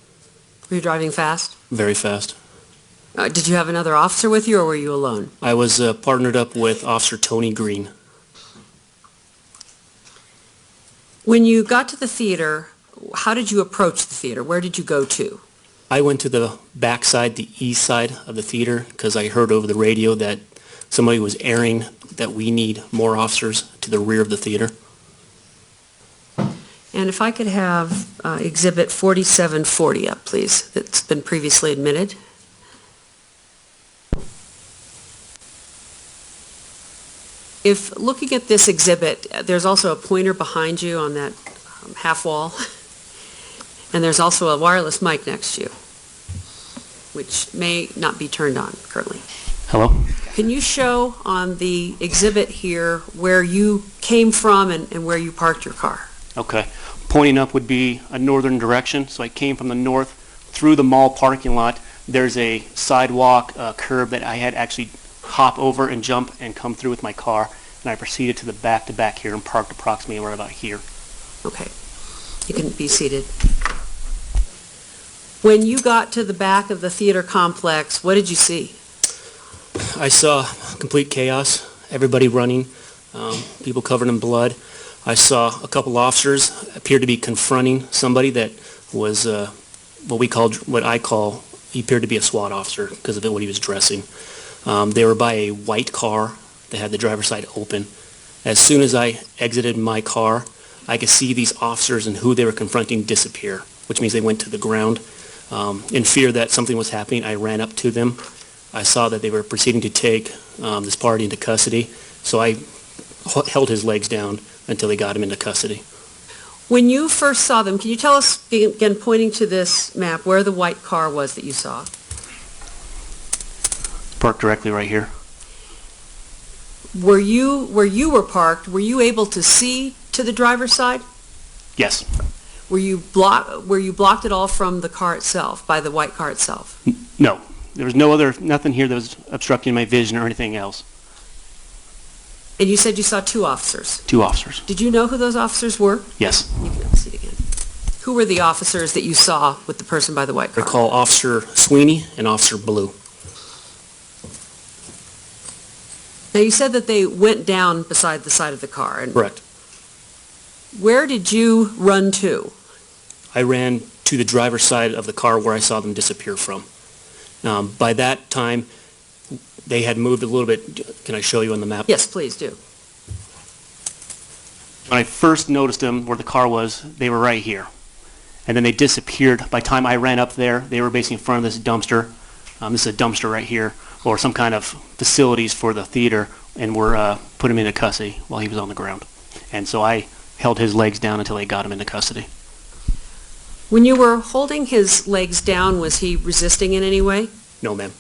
Speaker 2: Were you driving fast?
Speaker 6: Very fast.
Speaker 2: Did you have another officer with you, or were you alone?
Speaker 6: I was partnered up with Officer Tony Green.
Speaker 2: When you got to the theater, how did you approach the theater? Where did you go to?
Speaker 6: I went to the back side, the east side of the theater, because I heard over the radio that somebody was airing that we need more officers to the rear of the theater.
Speaker 2: And if I could have Exhibit 4740 up, please, that's been previously admitted. If looking at this exhibit, there's also a pointer behind you on that half wall, and there's also a wireless mic next to you, which may not be turned on currently.
Speaker 6: Hello?
Speaker 2: Can you show on the exhibit here where you came from and where you parked your car?
Speaker 6: Okay. Pointing up would be a northern direction, so I came from the north through the mall parking lot. There's a sidewalk curb that I had actually hop over and jump and come through with my car, and I proceeded to the back here and parked approximately right about here.
Speaker 2: Okay. You can be seated. When you got to the back of the theater complex, what did you see?
Speaker 6: I saw complete chaos, everybody running, people covered in blood. I saw a couple officers appear to be confronting somebody that was what I call, he appeared to be a SWAT officer because of what he was dressing. They were by a white car that had the driver's side open. As soon as I exited my car, I could see these officers and who they were confronting disappear, which means they went to the ground. In fear that something was happening, I ran up to them. I saw that they were proceeding to take this party into custody, so I held his legs down until they got him into custody.
Speaker 2: When you first saw them, can you tell us, again pointing to this map, where the white car was that you saw?
Speaker 6: Parked directly right here.
Speaker 2: Where you were parked, were you able to see to the driver's side?
Speaker 6: Yes.
Speaker 2: Were you blocked at all from the car itself, by the white car itself?
Speaker 6: No. There was nothing here that was obstructing my vision or anything else.
Speaker 2: And you said you saw two officers.
Speaker 6: Two officers.
Speaker 2: Did you know who those officers were?
Speaker 6: Yes.
Speaker 2: You can have a seat again. Who were the officers that you saw with the person by the white
Speaker 6: I
Speaker 2: car?
Speaker 6: recall Officer Sweeney and Officer Blue.
Speaker 2: Now, you said that they went down beside the side of the car. And
Speaker 6: Correct.
Speaker 2: where did you run to?
Speaker 6: I ran to the driver's side of the car where I saw them disappear from. By that time, they had moved a little bit. Can I show you on the map?
Speaker 2: Yes, please do.
Speaker 6: When I first noticed them where the car was, they were right here. And then they disappeared. By the time I ran up there, they were basically in front of this dumpster. This is a dumpster right here, or some kind of facilities for the theater, and put him into custody while he was on the ground. And so I held his legs down until they got him into custody.
Speaker 2: When you were holding his legs down, was he resisting in any way?
Speaker 6: No, ma'am.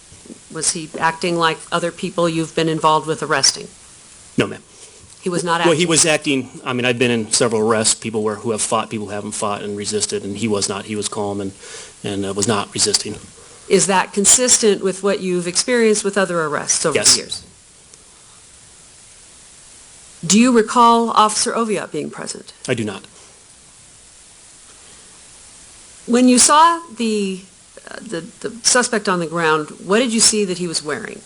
Speaker 2: Was he acting like other people you've been involved with arresting?
Speaker 6: No, ma'am.
Speaker 2: He was not acting?
Speaker 6: Well, he was acting, I've been in several arrests, people who have fought, people who haven't fought and resisted, and he was not. He was calm and was not resisting.
Speaker 2: Is that consistent with what you've experienced with other arrests over
Speaker 6: Yes.
Speaker 2: the years? Do you recall Officer Oviatt being present?
Speaker 6: I do not.
Speaker 2: When you saw the suspect on the ground, what did you see that he was wearing?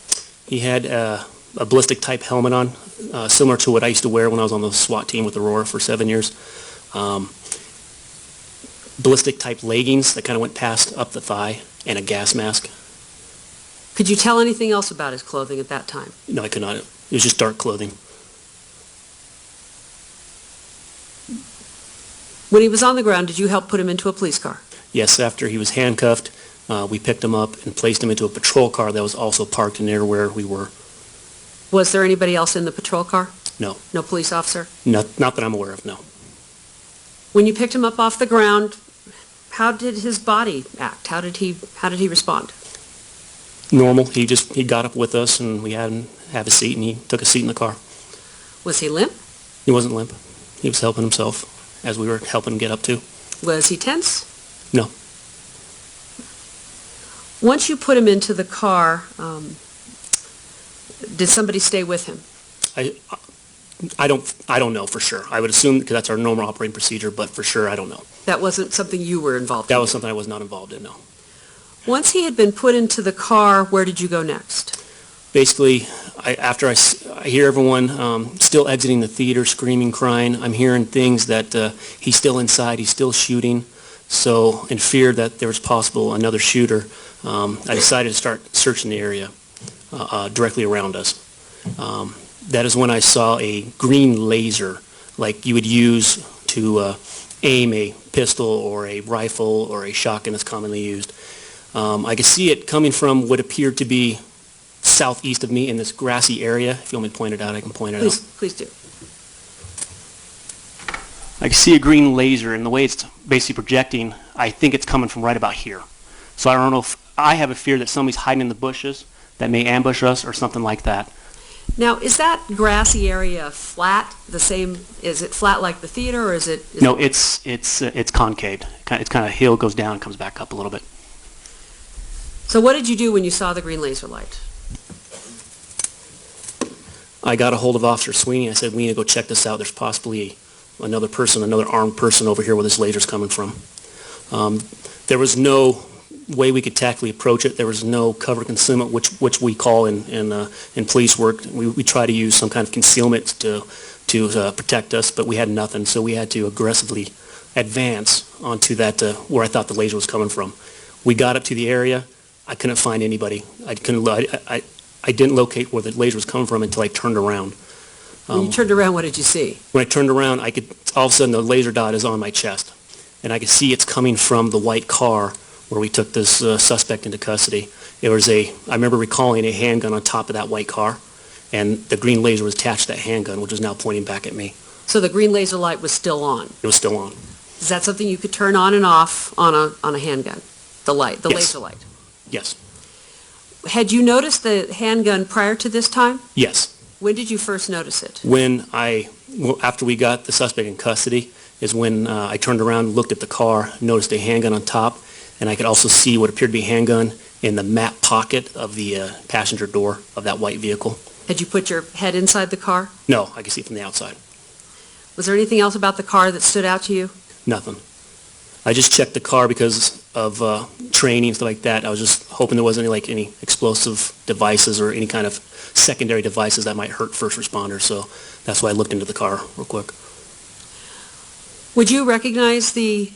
Speaker 6: He had a ballistic-type helmet on, similar to what I used to wear when I was on the SWAT team with Aurora for 7 years. Ballistic-type leggings that kind of went past up the thigh, and a gas mask.
Speaker 2: Could you tell anything else about his clothing at that time?
Speaker 6: No, I could not. It was just dark clothing.
Speaker 2: When he was on the ground, did you help put him into a police car?
Speaker 6: Yes, after he was handcuffed, we picked him up and placed him into a patrol car that was also parked near where we were.
Speaker 2: Was there anybody else in the patrol car?
Speaker 6: No.
Speaker 2: No police officer?
Speaker 6: Not that I'm aware of, no.
Speaker 2: When you picked him up off the ground, how did his body act? How did he respond?
Speaker 6: Normal. He got up with us, and we had have a seat, and he took a seat in the car.
Speaker 2: Was he limp?
Speaker 6: He wasn't limp. He was helping himself as we were helping him get up to.
Speaker 2: Was he tense?
Speaker 6: No.
Speaker 2: Once you put him into the car, did somebody stay with him?
Speaker 6: I don't know for sure. I would assume, because that's our normal operating procedure, but for sure, I don't know.
Speaker 2: That wasn't something you were involved in?
Speaker 6: That was something I was not involved in, no.
Speaker 2: Once he had been put into the car, where did you go next?
Speaker 6: Basically, after I hear everyone still exiting the theater, screaming, crying, I'm hearing things that he's still inside, he's still shooting. So in fear that there was possible another shooter, I decided to start searching the area directly around us. That is when I saw a green laser, like you would use to aim a pistol or a rifle or a shotgun that's commonly used. I could see it coming from what appeared to be southeast of me in this grassy area. If you want me to point it out, I can point it out.
Speaker 2: Please do.
Speaker 6: I can see a green laser, and the way it's basically projecting, I think it's coming from right about here. So I don't know if I have a fear that somebody's hiding in the bushes that may ambush us or something like that.
Speaker 2: Now, is that grassy area flat, the same, is it flat like the theater, or is it?
Speaker 6: No, it's concaved. It's kind of hill, goes down, comes back up a little bit.
Speaker 2: So what did you do when you saw the green laser light?
Speaker 6: I got a hold of Officer Sweeney. I said, we need to go check this out. There's possibly another armed person over here where this laser's coming from. There was no way we could tactfully approach it. There was no cover concealment, which we call in police work. We try to use some kind of concealment to protect us, but we had nothing, so we had to aggressively advance onto that where I thought the laser was coming from. We got up to the area. I couldn't find anybody. I didn't locate where the laser was coming from until I turned around.
Speaker 2: When you turned around, what did you see?
Speaker 6: When I turned around, all of a sudden the laser dot is on my chest, and I could see it's coming from the white car where we took this suspect into custody. I remember recalling a handgun on top of that white car, and the green laser was attached to that handgun, which was now pointing back at me.
Speaker 2: So the green laser light was still on?
Speaker 6: It was still on.
Speaker 2: Is that something you could turn on and off on a handgun? The light, the
Speaker 6: Yes.
Speaker 2: laser light?
Speaker 6: Yes.
Speaker 2: Had you noticed the handgun prior to this time?
Speaker 6: Yes.
Speaker 2: When did you first notice it?
Speaker 6: After we got the suspect in custody, is when I turned around, looked at the car, noticed a handgun on top, and I could also see what appeared to be a handgun in the mat pocket of the passenger door of that white vehicle.
Speaker 2: Had you put your head inside the car?
Speaker 6: No, I could see it from the outside.
Speaker 2: Was there anything else about the car that stood out to you?
Speaker 6: Nothing. I just checked the car because of training and stuff like that. I was just hoping there wasn't any explosive devices or any kind of secondary devices that might hurt first responders. So that's why I looked into the car real quick.
Speaker 2: Would you recognize the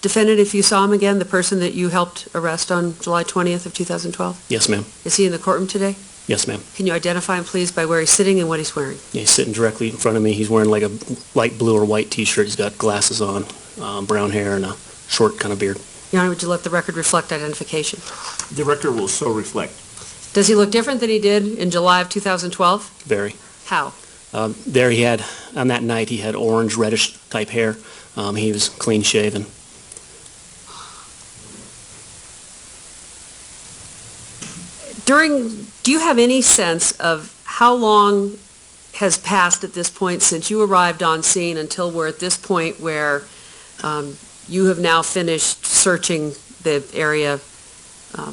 Speaker 2: defendant if you saw him again, the person that you helped arrest on July 20th of 2012?
Speaker 6: Yes, ma'am.
Speaker 2: Is he in the courtroom today?
Speaker 6: Yes, ma'am.
Speaker 2: Can you identify him, please, by where he's sitting and what he's wearing?
Speaker 6: Yeah, he's sitting directly in front of me. He's wearing like a light blue or white T-shirt. He's got glasses on, brown hair, and a short kind of beard.
Speaker 2: Your Honor, would you let the record reflect identification?
Speaker 1: The record will so reflect.
Speaker 2: Does he look different than he did in July of 2012?
Speaker 6: Very.
Speaker 2: How?
Speaker 6: There he had, on that night, he had orange, reddish type hair. He was clean shaven.
Speaker 2: Do you have any sense of how long has passed at this point since you arrived on scene until we're at this point where you have now finished searching the area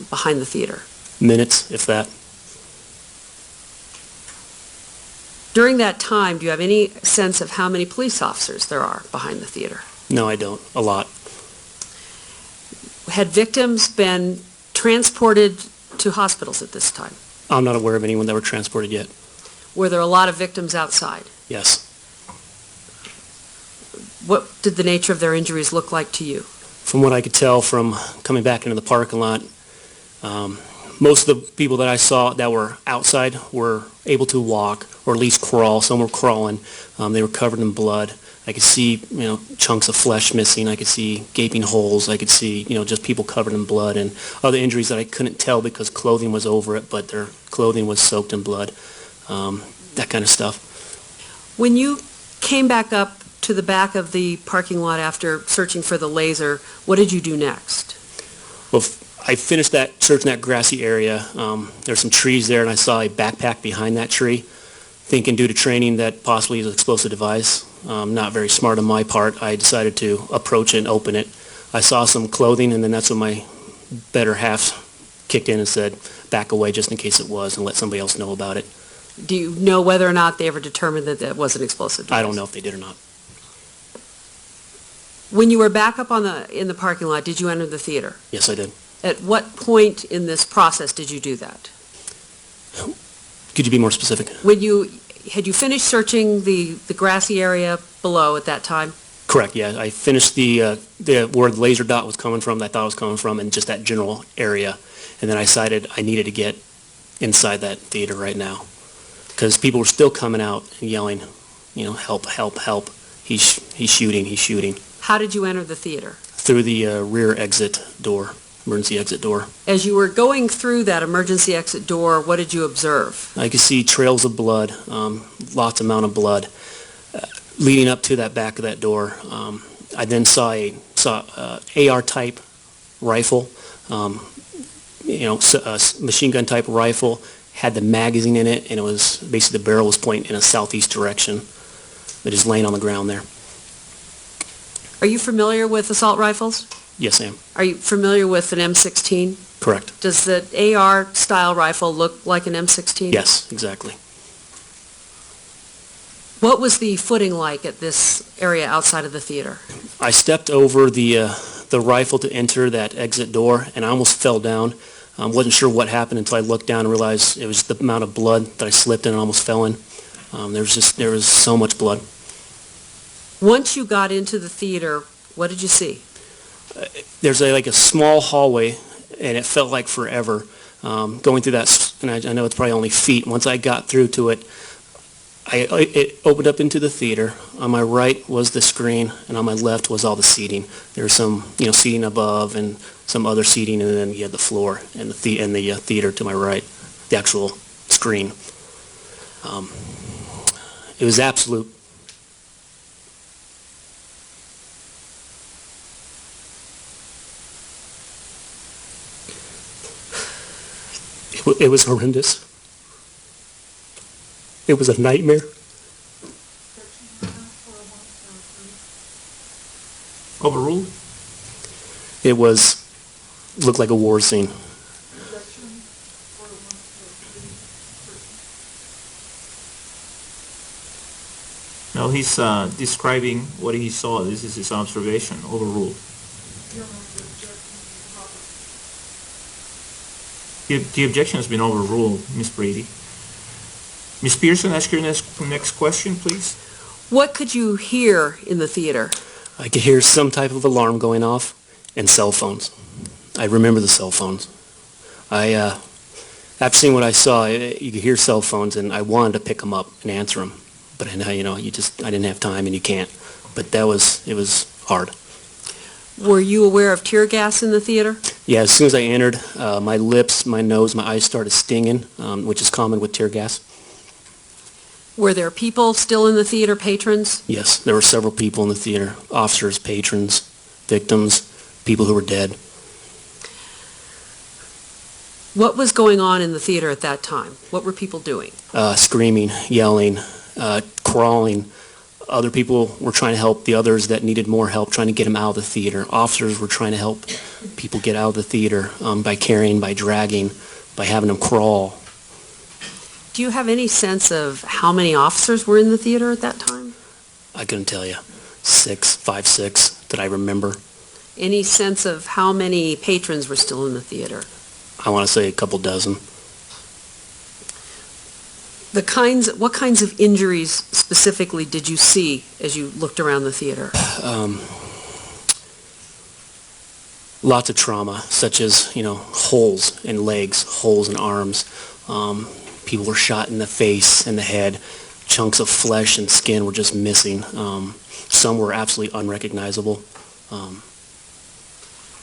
Speaker 2: behind the theater?
Speaker 6: Minutes, if that.
Speaker 2: During that time, do you have any sense of how many police officers there are behind the theater?
Speaker 6: No, I don't. A lot.
Speaker 2: Had victims been transported to hospitals at this time?
Speaker 6: I'm not aware of anyone that were transported yet.
Speaker 2: Were there a lot of victims outside?
Speaker 6: Yes.
Speaker 2: What did the nature of their injuries look like to you?
Speaker 6: From what I could tell from coming back into the parking lot, most of the people that I saw that were outside were able to walk or at least crawl. Some were crawling. They were covered in blood. I could see, chunks of flesh missing. I could see gaping holes. I could see, just people covered in blood and other injuries that I couldn't tell because clothing was over it, but their clothing was soaked in blood. That kind of stuff.
Speaker 2: When you came back up to the back of the parking lot after searching for the laser, what did you do next?
Speaker 6: Well, I finished that search in that grassy area. There's some trees there, and I saw a backpack behind that tree, thinking due to training that possibly is an explosive device. Not very smart on my part. I decided to approach it and open it. I saw some clothing, and then that's when my better half kicked in and said, back away just in case it was, and let somebody else know about it.
Speaker 2: Do you know whether or not they ever determined that that was an explosive device?
Speaker 6: I don't know if they did or not.
Speaker 2: When you were back up in the parking lot, did you enter the theater?
Speaker 6: Yes, I did.
Speaker 2: At what point in this process did you do that?
Speaker 6: Could you be more specific?
Speaker 2: Had you finished searching the grassy area below at that time?
Speaker 6: Correct, yeah. I finished where the laser dot was coming from, that I thought it was coming from, and just that general area. And then I decided I needed to get inside that theater right now. Because people were still coming out and yelling, help, help, help. He's shooting, he's shooting.
Speaker 2: How did you enter the theater?
Speaker 6: Through the rear exit door, emergency exit door.
Speaker 2: As you were going through that emergency exit door, what did you observe?
Speaker 6: I could see trails of blood, lots amount of blood. Leading up to that back of that door, I then saw a AR-type rifle, a machine gun type rifle, had the magazine in it, and it was basically the barrel was pointing in a southeast direction. It is laying on the ground there.
Speaker 2: Are you familiar with assault rifles?
Speaker 6: Yes, ma'am.
Speaker 2: Are you familiar with an M16?
Speaker 6: Correct.
Speaker 2: Does the AR-style rifle look like an M16?
Speaker 6: Yes, exactly.
Speaker 2: What was the footing like at this area outside of the theater?
Speaker 6: I stepped over the rifle to enter that exit door, and I almost fell down. I wasn't sure what happened until I looked down and realized it was the amount of blood that I slipped in and almost fell in. There was so much blood.
Speaker 2: Once you got into the theater, what did you see?
Speaker 6: There's like a small hallway, and it felt like forever going through that. And I know it's probably only feet. Once I got through to it, it opened up into the theater. On my right was the screen, and on my left was all the seating. There was some, seating above and some other seating, and then you had the floor and the theater to my right, the actual screen. It was absolute. It was horrendous. It was a nightmare.
Speaker 1: Overruled?
Speaker 6: It looked like a war scene.
Speaker 1: No, he's describing what he saw. This is his observation. Overruled. The objection has been overruled, Ms. Brady. Ms. Pearson, ask your next question, please.
Speaker 2: What could you hear in the theater?
Speaker 6: I could hear some type of alarm going off and cell phones. I remember the cell phones. After seeing what I saw, you could hear cell phones, and I wanted to pick them up and answer them. But I didn't have time, and you can't. But it was hard.
Speaker 2: Were you aware of tear gas in the theater?
Speaker 6: Yeah, as soon as I entered, my lips, my nose, my eyes started stinging, which is common with tear gas.
Speaker 2: Were there people still in the theater, patrons?
Speaker 6: Yes, there were several people in the theater, officers, patrons, victims, people who were dead.
Speaker 2: What was going on in the theater at that time? What were people doing?
Speaker 6: Screaming, yelling, crawling. Other people were trying to help the others that needed more help, trying to get them out of the theater. Officers were trying to help people get out of the theater by carrying, by dragging, by having them crawl.
Speaker 2: Do you have any sense of how many officers were in the theater at that time?
Speaker 6: I couldn't tell you. 5, 6 that I remember.
Speaker 2: Any sense of how many patrons were still in the theater?
Speaker 6: I want to say a couple dozen.
Speaker 2: What kinds of injuries specifically did you see as you looked around the theater?
Speaker 6: Lots of trauma, such as, holes in legs, holes in arms. People were shot in the face and the head. Chunks of flesh and skin were just missing. Some were absolutely unrecognizable.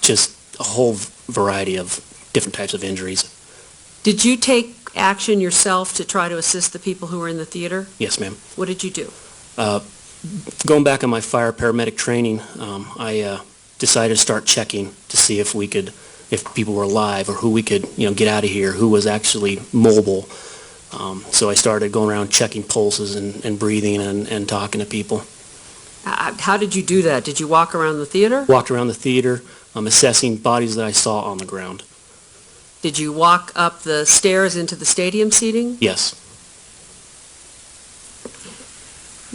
Speaker 6: Just a whole variety of different types of injuries.
Speaker 2: Did you take action yourself to try to assist the people who were in the theater?
Speaker 6: Yes, ma'am.
Speaker 2: What did you do?
Speaker 6: Going back on my fire paramedic training, I decided to start checking to see if we could if people were alive or who we could, get out of here, who was actually mobile. So I started going around checking pulses and breathing and talking to people.
Speaker 2: How did you do that? Did you walk around the theater?
Speaker 6: Walked around the theater, assessing bodies that I saw on the ground.
Speaker 2: Did you walk up the stairs into the stadium seating?
Speaker 6: Yes.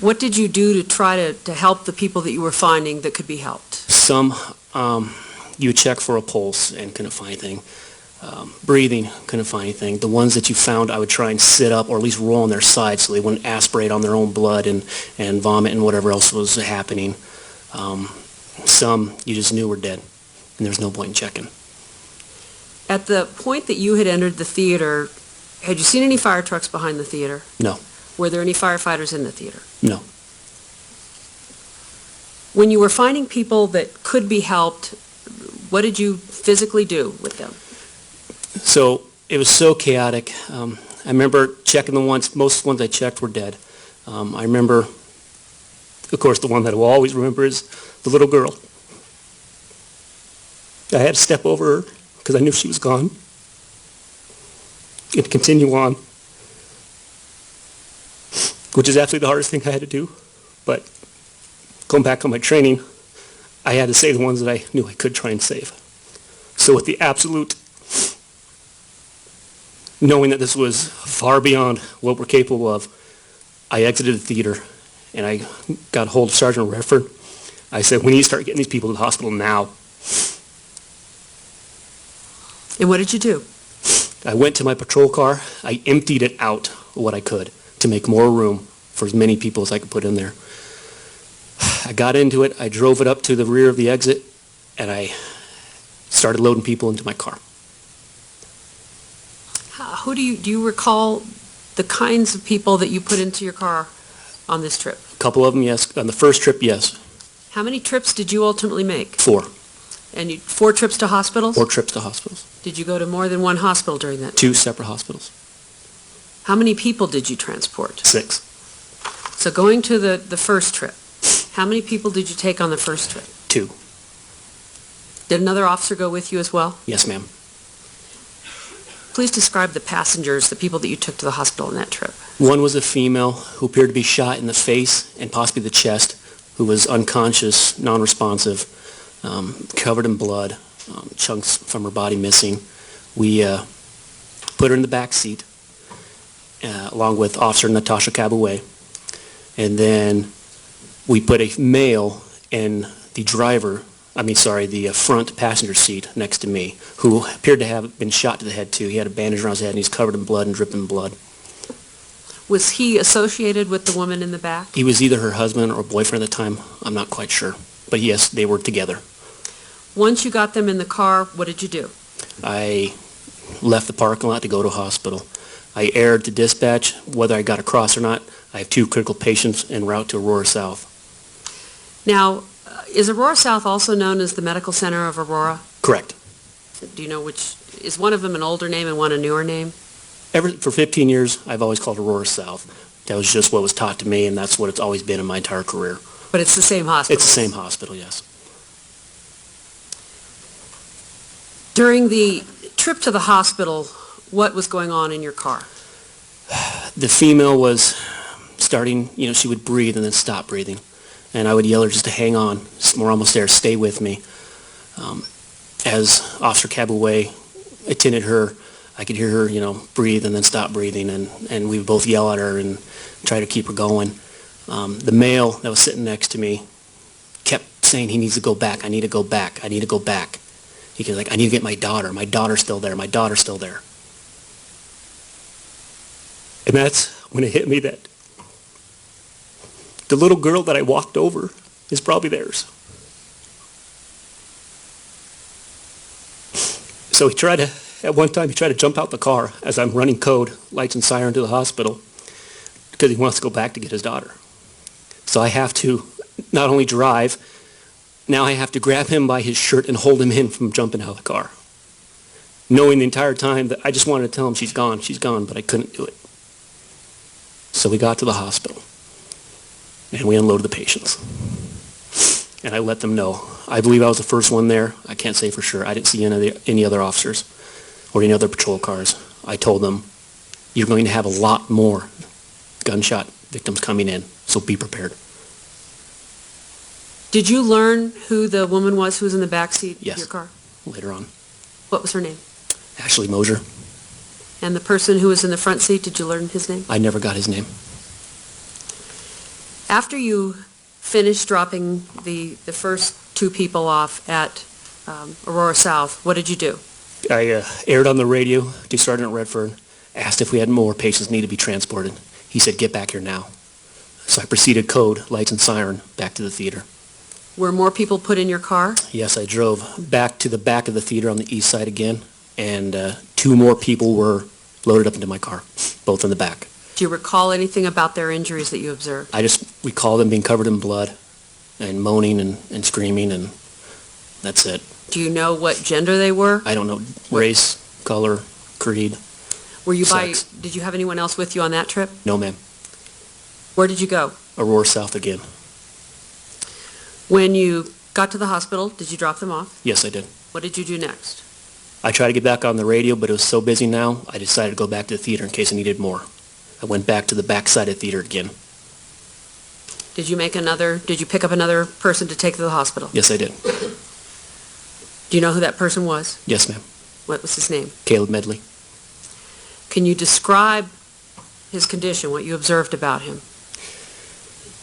Speaker 2: What did you do to try to help the people that you were finding that could be helped?
Speaker 6: Some, you would check for a pulse and couldn't find anything. Breathing, couldn't find anything. The ones that you found, I would try and sit up or at least roll on their side so they wouldn't aspirate on their own blood and vomit and whatever else was happening. Some you just knew were dead, and there's no point in checking.
Speaker 2: At the point that you had entered the theater, had you seen any fire trucks behind the theater?
Speaker 6: No.
Speaker 2: Were there any firefighters in the theater?
Speaker 6: No.
Speaker 2: When you were finding people that could be helped, what did you physically do with them?
Speaker 6: So it was so chaotic. I remember checking most ones I checked were dead. I remember, of course, the one that I will always remember is the little girl. I had to step over her because I knew she was gone and continue on, which is absolutely the hardest thing I had to do. But going back on my training, I had to save the ones that I knew I could try and save. So with the absolute knowing that this was far beyond what we're capable of, I exited the theater and I got a hold of Sergeant Redford. I said, we need to start getting these people to the hospital now.
Speaker 2: And what did you do?
Speaker 6: I went to my patrol car. I emptied it out what I could to make more room for as many people as I could put in there. I got into it. I drove it up to the rear of the exit, and I started loading people into my car.
Speaker 2: Do you recall the kinds of people that you put into your car on this trip?
Speaker 6: A couple of them, yes. On the first trip, yes.
Speaker 2: How many trips did you ultimately make?
Speaker 6: 4.
Speaker 2: And 4 trips to hospitals?
Speaker 6: 4 trips to hospitals.
Speaker 2: Did you go to more than one hospital during that?
Speaker 6: 2 separate hospitals.
Speaker 2: How many people did you transport?
Speaker 6: 6.
Speaker 2: So going to the first trip, how many people did you take on the first trip?
Speaker 6: 2.
Speaker 2: Did another officer go with you as well?
Speaker 6: Yes, ma'am.
Speaker 2: Please describe the passengers, the people that you took to the hospital on that trip.
Speaker 6: One was a female who appeared to be shot in the face and possibly the chest, who was unconscious, non-responsive, covered in blood, chunks from her body missing. We put her in the back seat along with Officer Natasha Cabouet. And then we put a male in the the front passenger seat next to me, who appeared to have been shot to the head too. He had a bandage around his head and he's covered in blood and dripping blood.
Speaker 2: Was he associated with the woman in the back?
Speaker 6: He was either her husband or boyfriend at the time. I'm not quite sure. But yes, they were together.
Speaker 2: Once you got them in the car, what did you do?
Speaker 6: I left the parking lot to go to a hospital. I aired to dispatch whether I got across or not. I have 2 critical patients en route to Aurora South.
Speaker 2: Now, is Aurora South also known as the Medical Center of Aurora?
Speaker 6: Correct.
Speaker 2: Do you know which? Is one of them an older name and one a newer name?
Speaker 6: For 15 years, I've always called Aurora South. That was just what was taught to me, and that's what it's always been in my entire career.
Speaker 2: But it's the same hospital?
Speaker 6: It's the same hospital, yes.
Speaker 2: During the trip to the hospital, what was going on in your car?
Speaker 6: The female was starting, she would breathe and then stop breathing. And I would yell at her just to hang on. We're almost there. Stay with me. As Officer Cabouet attended her, I could hear her, breathe and then stop breathing. And we would both yell at her and try to keep her going. The male that was sitting next to me kept saying he needs to go back. I need to go back. I need to go back. He was like, I need to get my daughter. My daughter's still there. My daughter's still there. And that's when it hit me that the little girl that I walked over is probably theirs. So at one time, he tried to jump out the car as I'm running code, lights and siren to the hospital, because he wants to go back to get his daughter. So I have to not only drive, now I have to grab him by his shirt and hold him in from jumping out of the car. Knowing the entire time that I just wanted to tell him she's gone, but I couldn't do it. So we got to the hospital, and we unloaded the patients. and I let them know. I believe I was the first one there. I can't say for sure. I didn't see any other officers or any other patrol cars. I told them, you're going to have a lot more gunshot victims coming in, so be prepared.
Speaker 2: Did you learn who the woman was who was in the back seat
Speaker 6: Yes.
Speaker 2: of your car?
Speaker 6: Later on.
Speaker 2: What was her name?
Speaker 6: Ashley Mosier,
Speaker 2: And the person who was in the front seat, did you learn his name?
Speaker 6: I never got his name.
Speaker 2: After you finished dropping the first two people off at Aurora South, what did you do?
Speaker 6: I aired on the radio to Sergeant Redford, asked if we had more patients needed to be transported. He said, get back here now. So I proceeded code, lights and siren, back to the theater.
Speaker 2: Were more people put in your car?
Speaker 6: Yes, I drove back to the back of the theater on the east side again, and two more people were loaded up into my car, both in the back.
Speaker 2: Do you recall anything about their injuries that you observed?
Speaker 6: I just recall them being covered in blood and moaning and screaming, and that's it.
Speaker 2: Do you know what gender they were?
Speaker 6: I don't know race, color, creed.
Speaker 2: Were you
Speaker 6: Sex.
Speaker 2: did you have anyone else with you on that trip?
Speaker 6: No, ma'am.
Speaker 2: Where did you go?
Speaker 6: Aurora South again.
Speaker 2: When you got to the hospital, did you drop them off?
Speaker 6: Yes, I did.
Speaker 2: What did you do next?
Speaker 6: I tried to get back on the radio, but it was so busy now, I decided to go back to the theater in case I needed more. I went back to the back side of the theater again.
Speaker 2: Did you pick up another person to take to the hospital?
Speaker 6: Yes, I did.
Speaker 2: Do you know who that person was?
Speaker 6: Yes, ma'am.
Speaker 2: What was his name?
Speaker 6: Caleb Medley.
Speaker 2: Can you describe his condition, what you observed about him?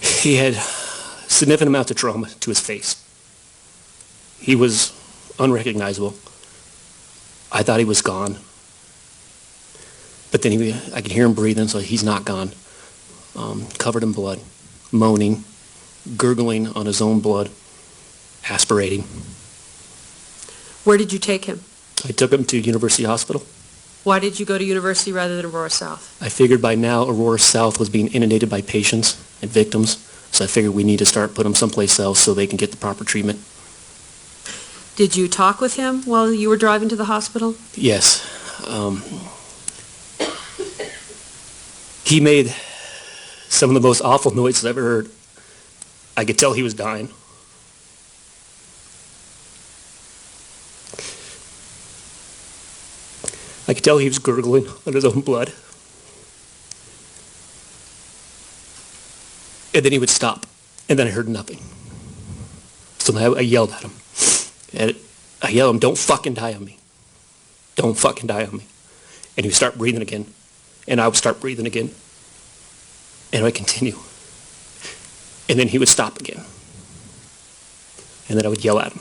Speaker 6: He had significant amounts of trauma to his face. He was unrecognizable. I thought he was gone. But then I could hear him breathing, so he's not gone. Covered in blood, moaning, gurgling on his own blood, aspirating.
Speaker 2: Where did you take him?
Speaker 6: I took him to University Hospital.
Speaker 2: Why did you go to University rather than Aurora South?
Speaker 6: I figured by now Aurora South was being inundated by patients and victims, so I figured we need to start putting them someplace else so they can get the proper treatment.
Speaker 2: Did you talk with him while you were driving to the hospital?
Speaker 6: Yes. He made some of the most awful noises I've ever heard. I could tell he was dying. I could tell he was gurgling on his own blood. And then he would stop, and then I heard nothing. So I yelled at him. And I yelled at him, don't fucking die on me. Don't fucking die on me. And he would start breathing again. And I would start breathing again. And I would continue. And then he would stop again. And then I would yell at him,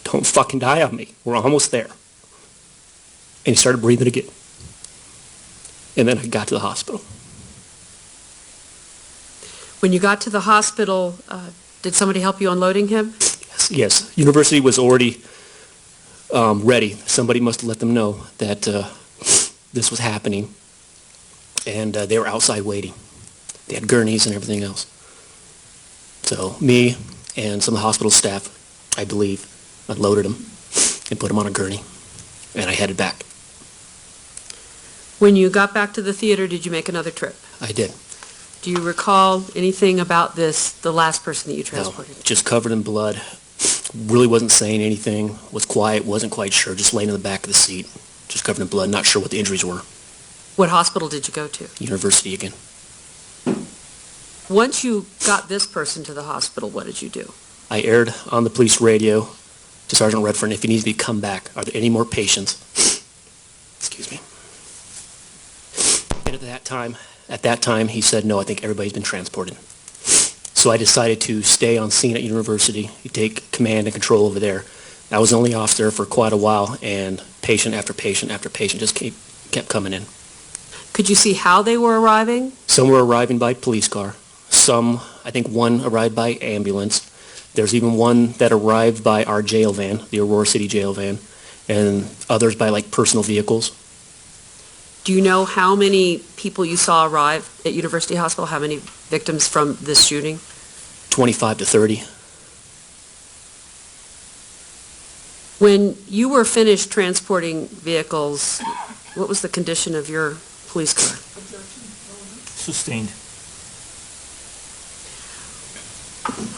Speaker 6: don't fucking die on me. We're almost there. And he started breathing again. And then I got to the hospital.
Speaker 2: When you got to the hospital, did somebody help you unloading him?
Speaker 6: Yes. University was already ready. Somebody must have let them know that this was happening. And they were outside waiting. They had gurneys and everything else. So me and some of the hospital staff, I believe, unloaded him and put him on a gurney. And I headed back.
Speaker 2: When you got back to the theater, did you make another trip?
Speaker 6: I did.
Speaker 2: Do you recall anything about the last person that you
Speaker 6: No,
Speaker 2: transported?
Speaker 6: just covered in blood. Really wasn't saying anything. Was quiet. Wasn't quite sure. Just laying in the back of the seat. Just covered in blood. Not sure what the injuries were.
Speaker 2: What hospital did you go to?
Speaker 6: University again.
Speaker 2: Once you got this person to the hospital, what did you do?
Speaker 6: I aired on the police radio to Sergeant Redford if he needs me to come back. Are there any more patients? Excuse me. And at that time, he said, no, I think everybody's been transported. So I decided to stay on scene at University, take command and control over there. I was the only officer for quite a while, and patient after patient after patient just kept coming in.
Speaker 2: Could you see how they were arriving?
Speaker 6: Some were arriving by police car. Some, I think one arrived by ambulance. There's even one that arrived by our jail van, the Aurora City jail van, and others by like personal vehicles.
Speaker 2: Do you know how many people you saw arrive at University Hospital? How many victims from this shooting?
Speaker 6: 25 to 30.
Speaker 2: When you were finished transporting vehicles, what was the condition of your police car?
Speaker 1: Sustained.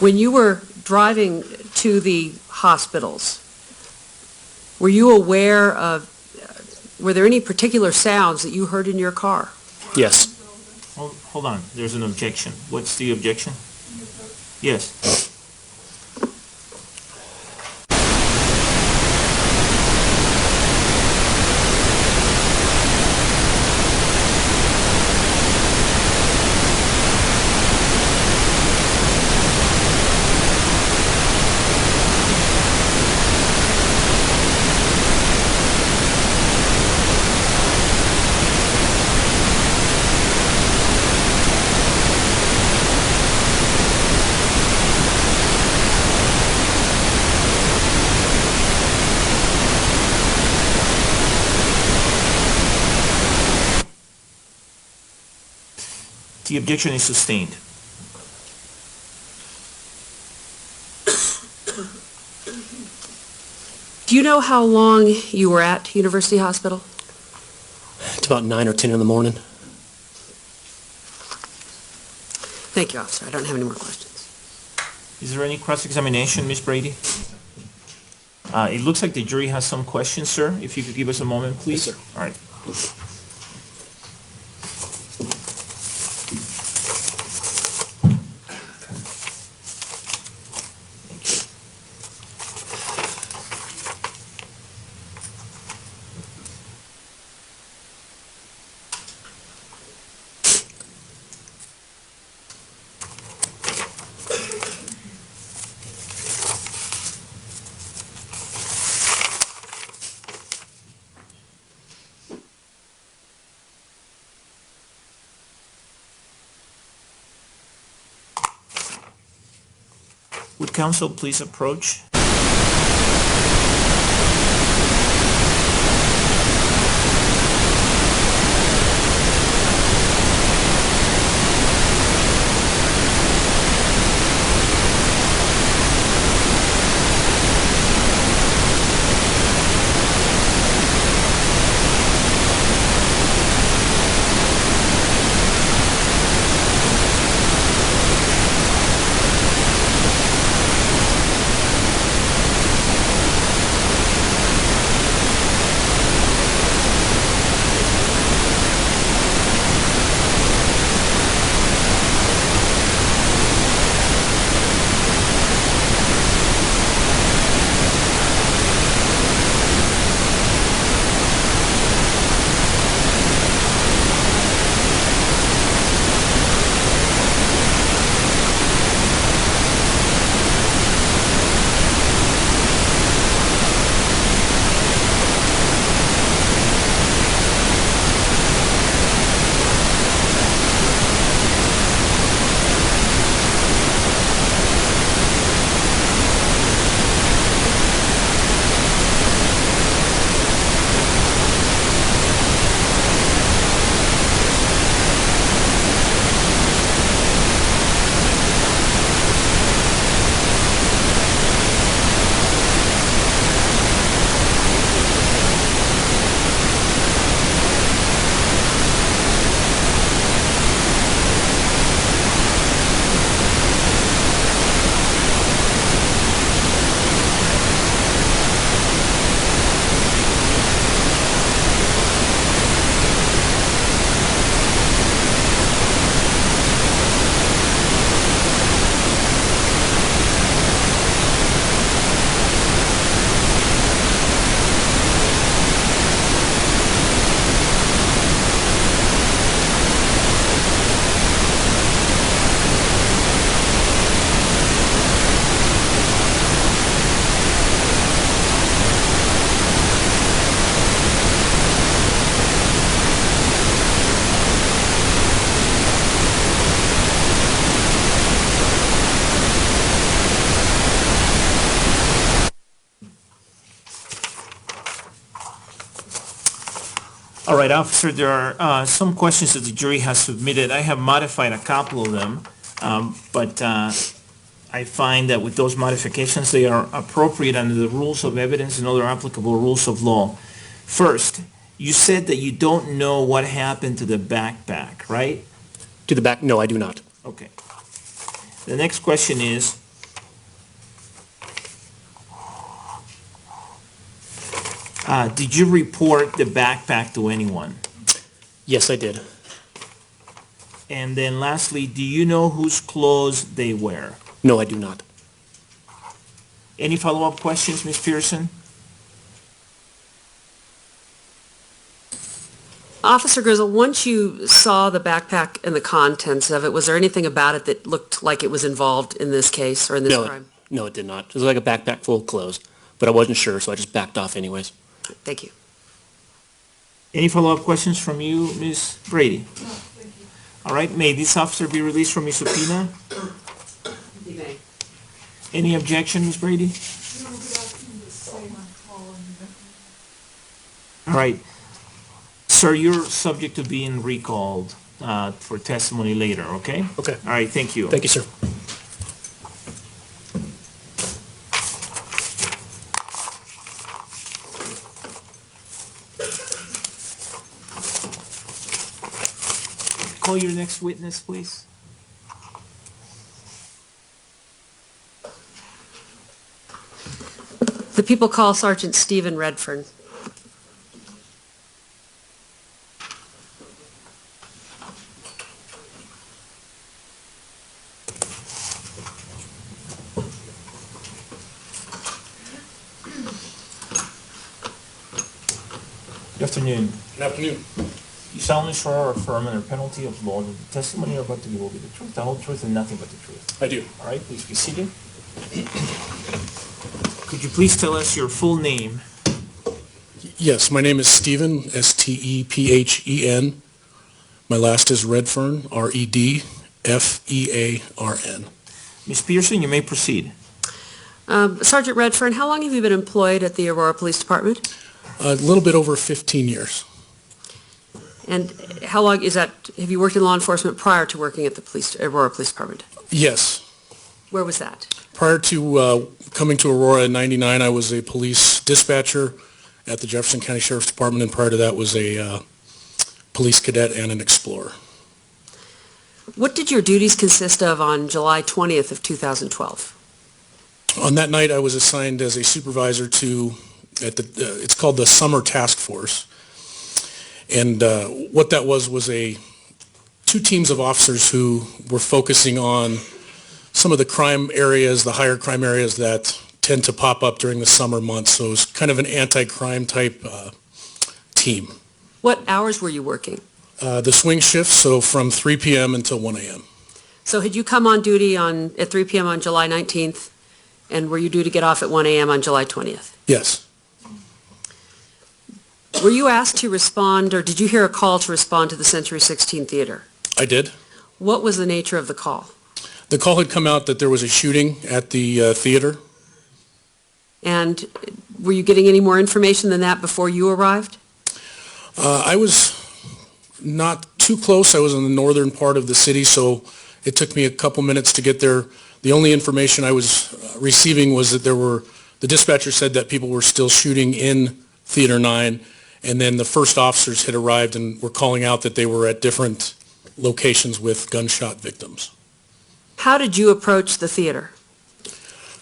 Speaker 2: When you were driving to the hospitals, were you aware of, were there any particular sounds that you heard in your car?
Speaker 6: Yes.
Speaker 1: Hold on, there's an objection. What's the objection? Yes. The objection is sustained.
Speaker 2: Do you know how long you were at University Hospital?
Speaker 6: It's about 9 or 10 in the morning.
Speaker 2: Thank you, officer. I don't have any more questions.
Speaker 1: Is there any cross-examination, Ms. Brady? It looks like the jury has some questions, sir. If you could give us a moment, please.
Speaker 6: Yes, sir.
Speaker 1: All right. Would counsel please approach? All right, officer, there are some questions that the jury has submitted. I have modified a couple of them, but I find that with those modifications, they are appropriate under the rules of evidence and other applicable rules of law. First, you said that you don't know what happened to the backpack, right?
Speaker 6: To the back? No, I do not.
Speaker 1: Okay. The next question is, Did you report the backpack to anyone?
Speaker 6: Yes, I did.
Speaker 1: And then lastly, do you know whose clothes they wear?
Speaker 6: No, I do not.
Speaker 1: Any follow-up questions, Ms. Pearson?
Speaker 2: Officer Grizzle, once you saw the backpack and the contents of it, was there anything about it that looked like it was involved in this case or in this
Speaker 6: No,
Speaker 2: crime?
Speaker 6: no, it did not. It was like a backpack full of clothes, but I wasn't sure, so I just backed off anyways.
Speaker 2: Thank you.
Speaker 1: Any follow-up questions from you, Ms. Brady? No, thank you. All right, may this officer be released from his subpoena?
Speaker 2: You may.
Speaker 1: Any objection, Ms. Brady? All right. Sir, you're subject to being recalled for testimony later, okay?
Speaker 6: Okay.
Speaker 1: All right, thank you.
Speaker 6: Thank you, sir.
Speaker 1: Call your next witness, please.
Speaker 2: The people call Sergeant Stephen Redfern.
Speaker 1: Good afternoon.
Speaker 7: Good afternoon.
Speaker 1: You solemnly swear or affirm under penalty of law that the testimony you're about to give will be the truth, the whole truth, and nothing but the truth.
Speaker 7: I do.
Speaker 1: All right, please be seated. Could you please tell us your full name?
Speaker 7: Yes, my name is Stephen, Stephen. My last is Redfern, Redfearn.
Speaker 1: Ms. Pearson, you may proceed.
Speaker 2: Sergeant Redfern, how long have you been employed at the Aurora Police Department?
Speaker 7: A little bit over 15 years.
Speaker 2: And how long is that, have you worked in law enforcement prior to working at the Aurora Police Department?
Speaker 7: Yes.
Speaker 2: Where was that?
Speaker 7: Prior to coming to Aurora in '99, I was a police dispatcher at the Jefferson County Sheriff's Department, and prior to that was a police cadet and an explorer.
Speaker 2: What did your duties consist of on July 20th of 2012?
Speaker 7: On that night, I was assigned as a supervisor to, it's called the Summer Task Force. And what that was two teams of officers who were focusing on some of the crime areas, the higher crime areas that tend to pop up during the summer months. So it was kind of an anti-crime type team.
Speaker 2: What hours were you working?
Speaker 7: The swing shift, so from 3 p.m. until 1 a.m.
Speaker 2: So had you come on duty at 3 p.m. on July 19th, and were you due to get off at 1 a.m. on July 20th?
Speaker 7: Yes.
Speaker 2: Were you asked to respond, or did you hear a call to respond to the Century 16 Theater?
Speaker 7: I did.
Speaker 2: What was the nature of the call?
Speaker 7: The call had come out that there was a shooting at the theater.
Speaker 2: And were you getting any more information than that before you arrived?
Speaker 7: I was not too close. I was in the northern part of the city, so it took me a couple minutes to get there. The only information I was receiving was that the dispatcher said that people were still shooting in Theater 9, and then the first officers had arrived and were calling out that they were at different locations with gunshot victims.
Speaker 2: How did you approach the theater?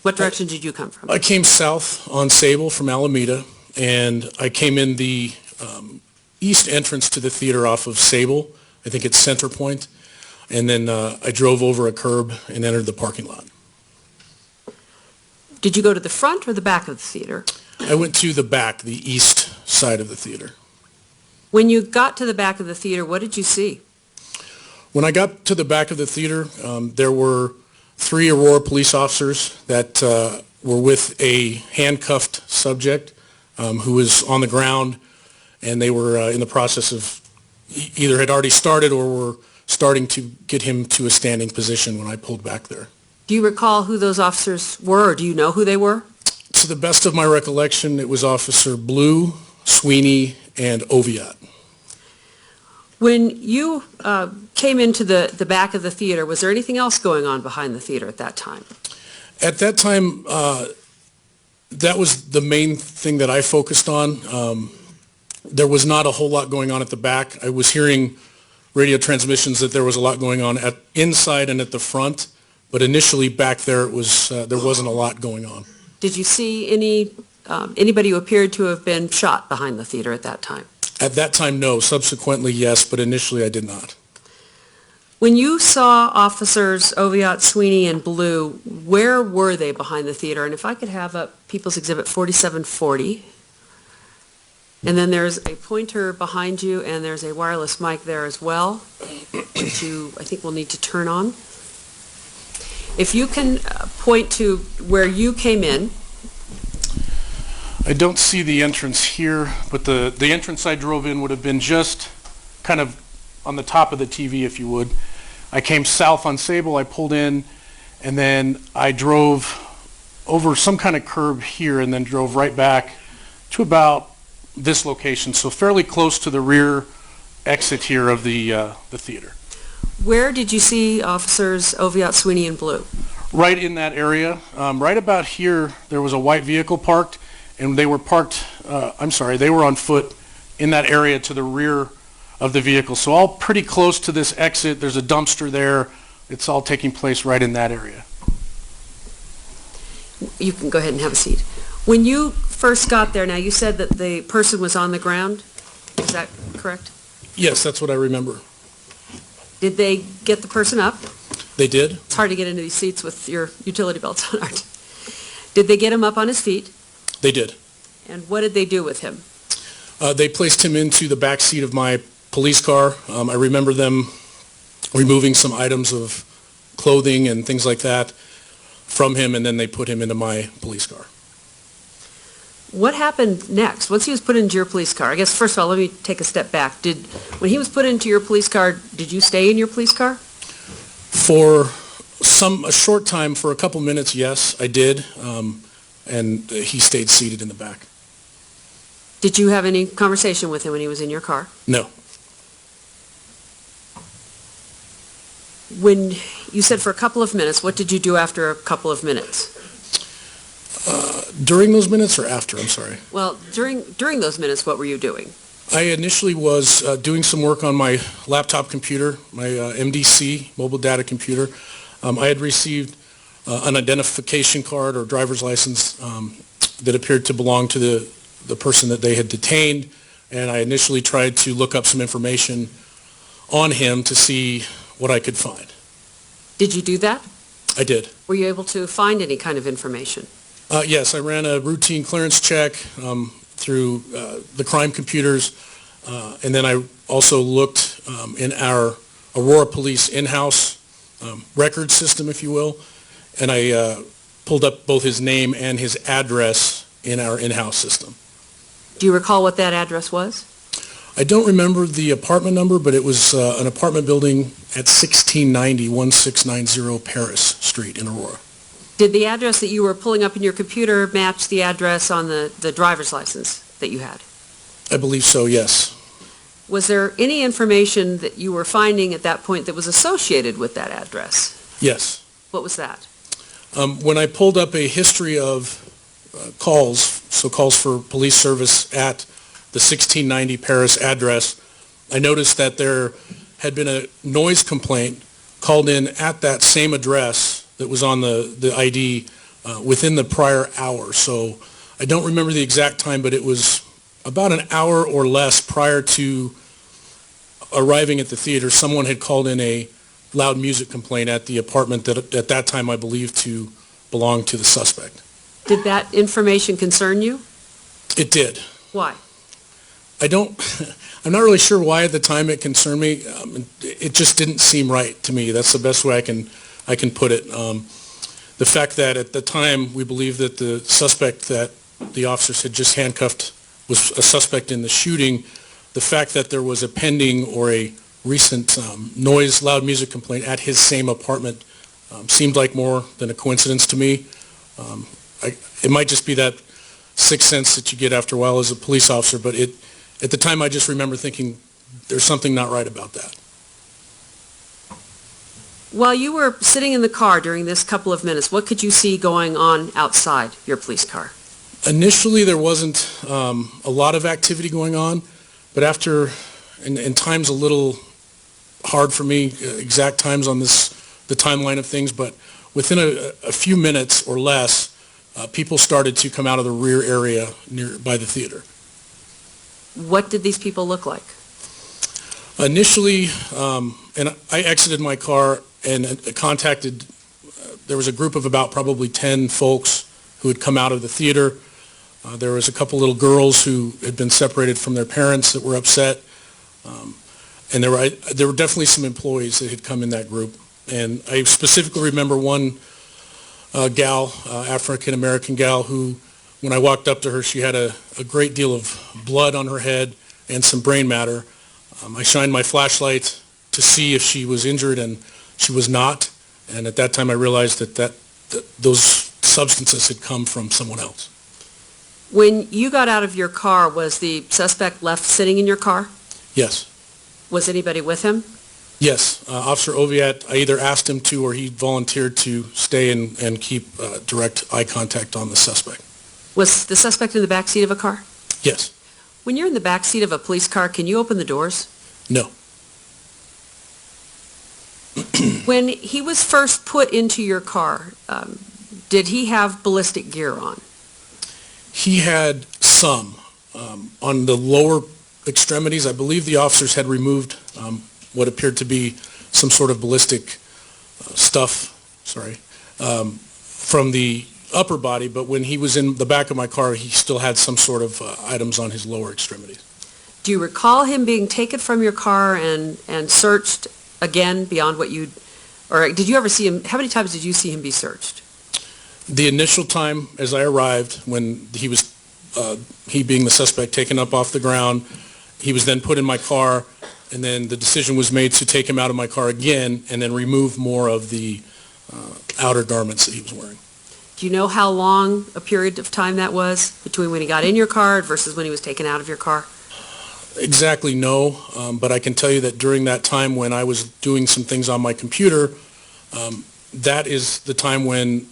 Speaker 2: What direction did you come from?
Speaker 7: I came south on Sable from Alameda, and I came in the east entrance to the theater off of Sable. I think it's Center Point. And then I drove over a curb and entered the parking lot.
Speaker 2: Did you go to the front or the back of the theater?
Speaker 7: I went to the back, the east side of the theater.
Speaker 2: When you got to the back of the theater, what did you see?
Speaker 7: When I got to the back of the theater, there were 3 Aurora police officers that were with a handcuffed subject who was on the ground, and they were in the process of either had already started or were starting to get him to a standing position when I pulled back there.
Speaker 2: Do you recall who those officers were, or do you know who they were?
Speaker 7: To the best of my recollection, it was Officer Blue, Sweeney, and Oviatt.
Speaker 2: When you came into the back of the theater, was there anything else going on behind the theater at that time?
Speaker 7: At that time, that was the main thing that I focused on. There was not a whole lot going on at the back. I was hearing radio transmissions that there was a lot going on inside and at the front, but initially back there there wasn't a lot going on.
Speaker 2: Did you see any anybody who appeared to have been shot behind the theater at that time?
Speaker 7: At that time, no. Subsequently, yes, but initially I did not.
Speaker 2: When you saw Officers Oviatt, Sweeney, and Blue, where were they behind the theater? And if I could have up People's Exhibit 4740. And then there's a pointer behind you, and there's a wireless mic there as well, which you, I think, will need to turn on. If you can point to where you came in.
Speaker 7: I don't see the entrance here, but the entrance I drove in would have been just kind of on the top of the TV, if you would. I came south on Sable, I pulled in, and then I drove over some kind of curb here and then drove right back to about this location, so fairly close to the rear exit here of the theater.
Speaker 2: Where did you see Officers Oviatt, Sweeney, and Blue?
Speaker 7: Right in that area. Right about here, there was a white vehicle parked, and they were they were on foot in that area to the rear of the vehicle. So all pretty close to this exit. There's a dumpster there. It's all taking place right in that area.
Speaker 2: You can go ahead and have a seat. When you first got there, now you said that the person was on the ground. Is that correct?
Speaker 7: Yes, that's what I remember.
Speaker 2: Did they get the person up?
Speaker 7: They did.
Speaker 2: It's hard to get into these seats with your utility belts on, aren't it? Did they get him up on his feet?
Speaker 7: They did.
Speaker 2: And what did they do with him?
Speaker 7: They placed him into the back seat of my police car. I remember them removing some items of clothing and things like that from him, and then they put him into my police car.
Speaker 2: What happened next? Once he was put into your police car, I guess, first of all, let me take a step back. When he was put into your police car, did you stay in your police car?
Speaker 7: For a short time, for a couple minutes, yes, I did, and he stayed seated in the back.
Speaker 2: Did you have any conversation with him when he was in your car?
Speaker 7: No.
Speaker 2: When you said for a couple of minutes, what did you do after a couple of minutes?
Speaker 7: During those minutes or after? I'm sorry.
Speaker 2: Well, during those minutes, what were you doing?
Speaker 7: I initially was doing some work on my laptop computer, my MDC, mobile data computer. I had received an identification card or driver's license that appeared to belong to the person that they had detained, and I initially tried to look up some information on him to see what I could find.
Speaker 2: Did you do that?
Speaker 7: I did.
Speaker 2: Were you able to find any kind of information?
Speaker 7: Yes, I ran a routine clearance check through the crime computers, and then I also looked in our Aurora Police in-house record system, if you will, and I pulled up both his name and his address in our in-house system.
Speaker 2: Do you recall what that address was?
Speaker 7: I don't remember the apartment number, but it was an apartment building at 1690 Paris Street in Aurora.
Speaker 2: Did the address that you were pulling up in your computer match the address on the driver's license that you had?
Speaker 7: I believe so, yes.
Speaker 2: Was there any information that you were finding at that point that was associated with that address?
Speaker 7: Yes.
Speaker 2: What was that?
Speaker 7: When I pulled up a history of calls, so calls for police service at the 1690 Paris address, I noticed that there had been a noise complaint called in at that same address that was on the ID within the prior hour. So I don't remember the exact time, but it was about an hour or less prior to arriving at the theater. Someone had called in a loud music complaint at the apartment that at that time I believed to belong to the suspect.
Speaker 2: Did that information concern you?
Speaker 7: It did.
Speaker 2: Why?
Speaker 7: I'm not really sure why at the time it concerned me. It just didn't seem right to me. That's the best way I can put it. The fact that at the time we believed that the suspect that the officers had just handcuffed was a suspect in the shooting, the fact that there was a pending or a recent loud music complaint at his same apartment seemed like more than a coincidence to me. It might just be that sixth sense that you get after a while as a police officer, but at the time I just remember thinking there's something not right about that.
Speaker 2: While you were sitting in the car during this couple of minutes, what could you see going on outside your police car?
Speaker 7: Initially, there wasn't a lot of activity going on, but after, and time's a little hard for me, exact times on the timeline of things, but within a few minutes or less, people started to come out of the rear area near by the theater.
Speaker 2: What did these people look like?
Speaker 7: Initially, and I exited my car and contacted, there was a group of about probably 10 folks who had come out of the theater. There was a couple little girls who had been separated from their parents that were upset. And there were definitely some employees that had come in that group. And I specifically remember one gal, African-American gal, who, when I walked up to her, she had a great deal of blood on her head and some brain matter. I shined my flashlight to see if she was injured, and she was not. And at that time, I realized that those substances had come from someone else.
Speaker 2: When you got out of your car, was the suspect left sitting in your car?
Speaker 7: Yes.
Speaker 2: Was anybody with him?
Speaker 7: Yes. Officer Oviatt, I either asked him to or he volunteered to stay and keep direct eye contact on the suspect.
Speaker 2: Was the suspect in the back seat of a car?
Speaker 7: Yes.
Speaker 2: When you're in the back seat of a police car, can you open the doors?
Speaker 7: No.
Speaker 2: When he was first put into your car, did he have ballistic gear on?
Speaker 7: He had some. On the lower extremities, I believe the officers had removed what appeared to be some sort of ballistic stuff, from the upper body, but when he was in the back of my car, he still had some sort of items on his lower extremities.
Speaker 2: Do you recall him being taken from your car and searched again beyond what you'd, or did you ever see him, how many times did you see him be searched?
Speaker 7: The initial time as I arrived, when he was, he being the suspect, taken up off the ground, he was then put in my car, and then the decision was made to take him out of my car again and then remove more of the outer garments that he was wearing.
Speaker 2: Do you know how long a period of time that was between when he got in your car versus when he was taken out of your car?
Speaker 7: Exactly no, but I can tell you that during that time when I was doing some things on my computer, that is the time when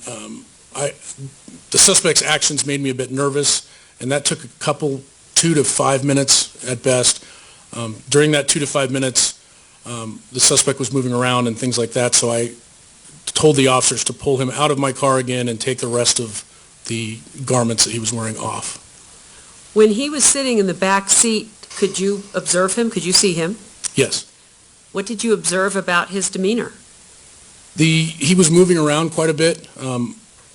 Speaker 7: the suspect's actions made me a bit nervous, and that took a couple, 2 to 5 minutes at best. During that 2 to 5 minutes, the suspect was moving around and things like that, so I told the officers to pull him out of my car again and take the rest of the garments that he was wearing off.
Speaker 2: When he was sitting in the back seat, could you observe him? Could you see him?
Speaker 7: Yes.
Speaker 2: What did you observe about his demeanor?
Speaker 7: He was moving around quite a bit.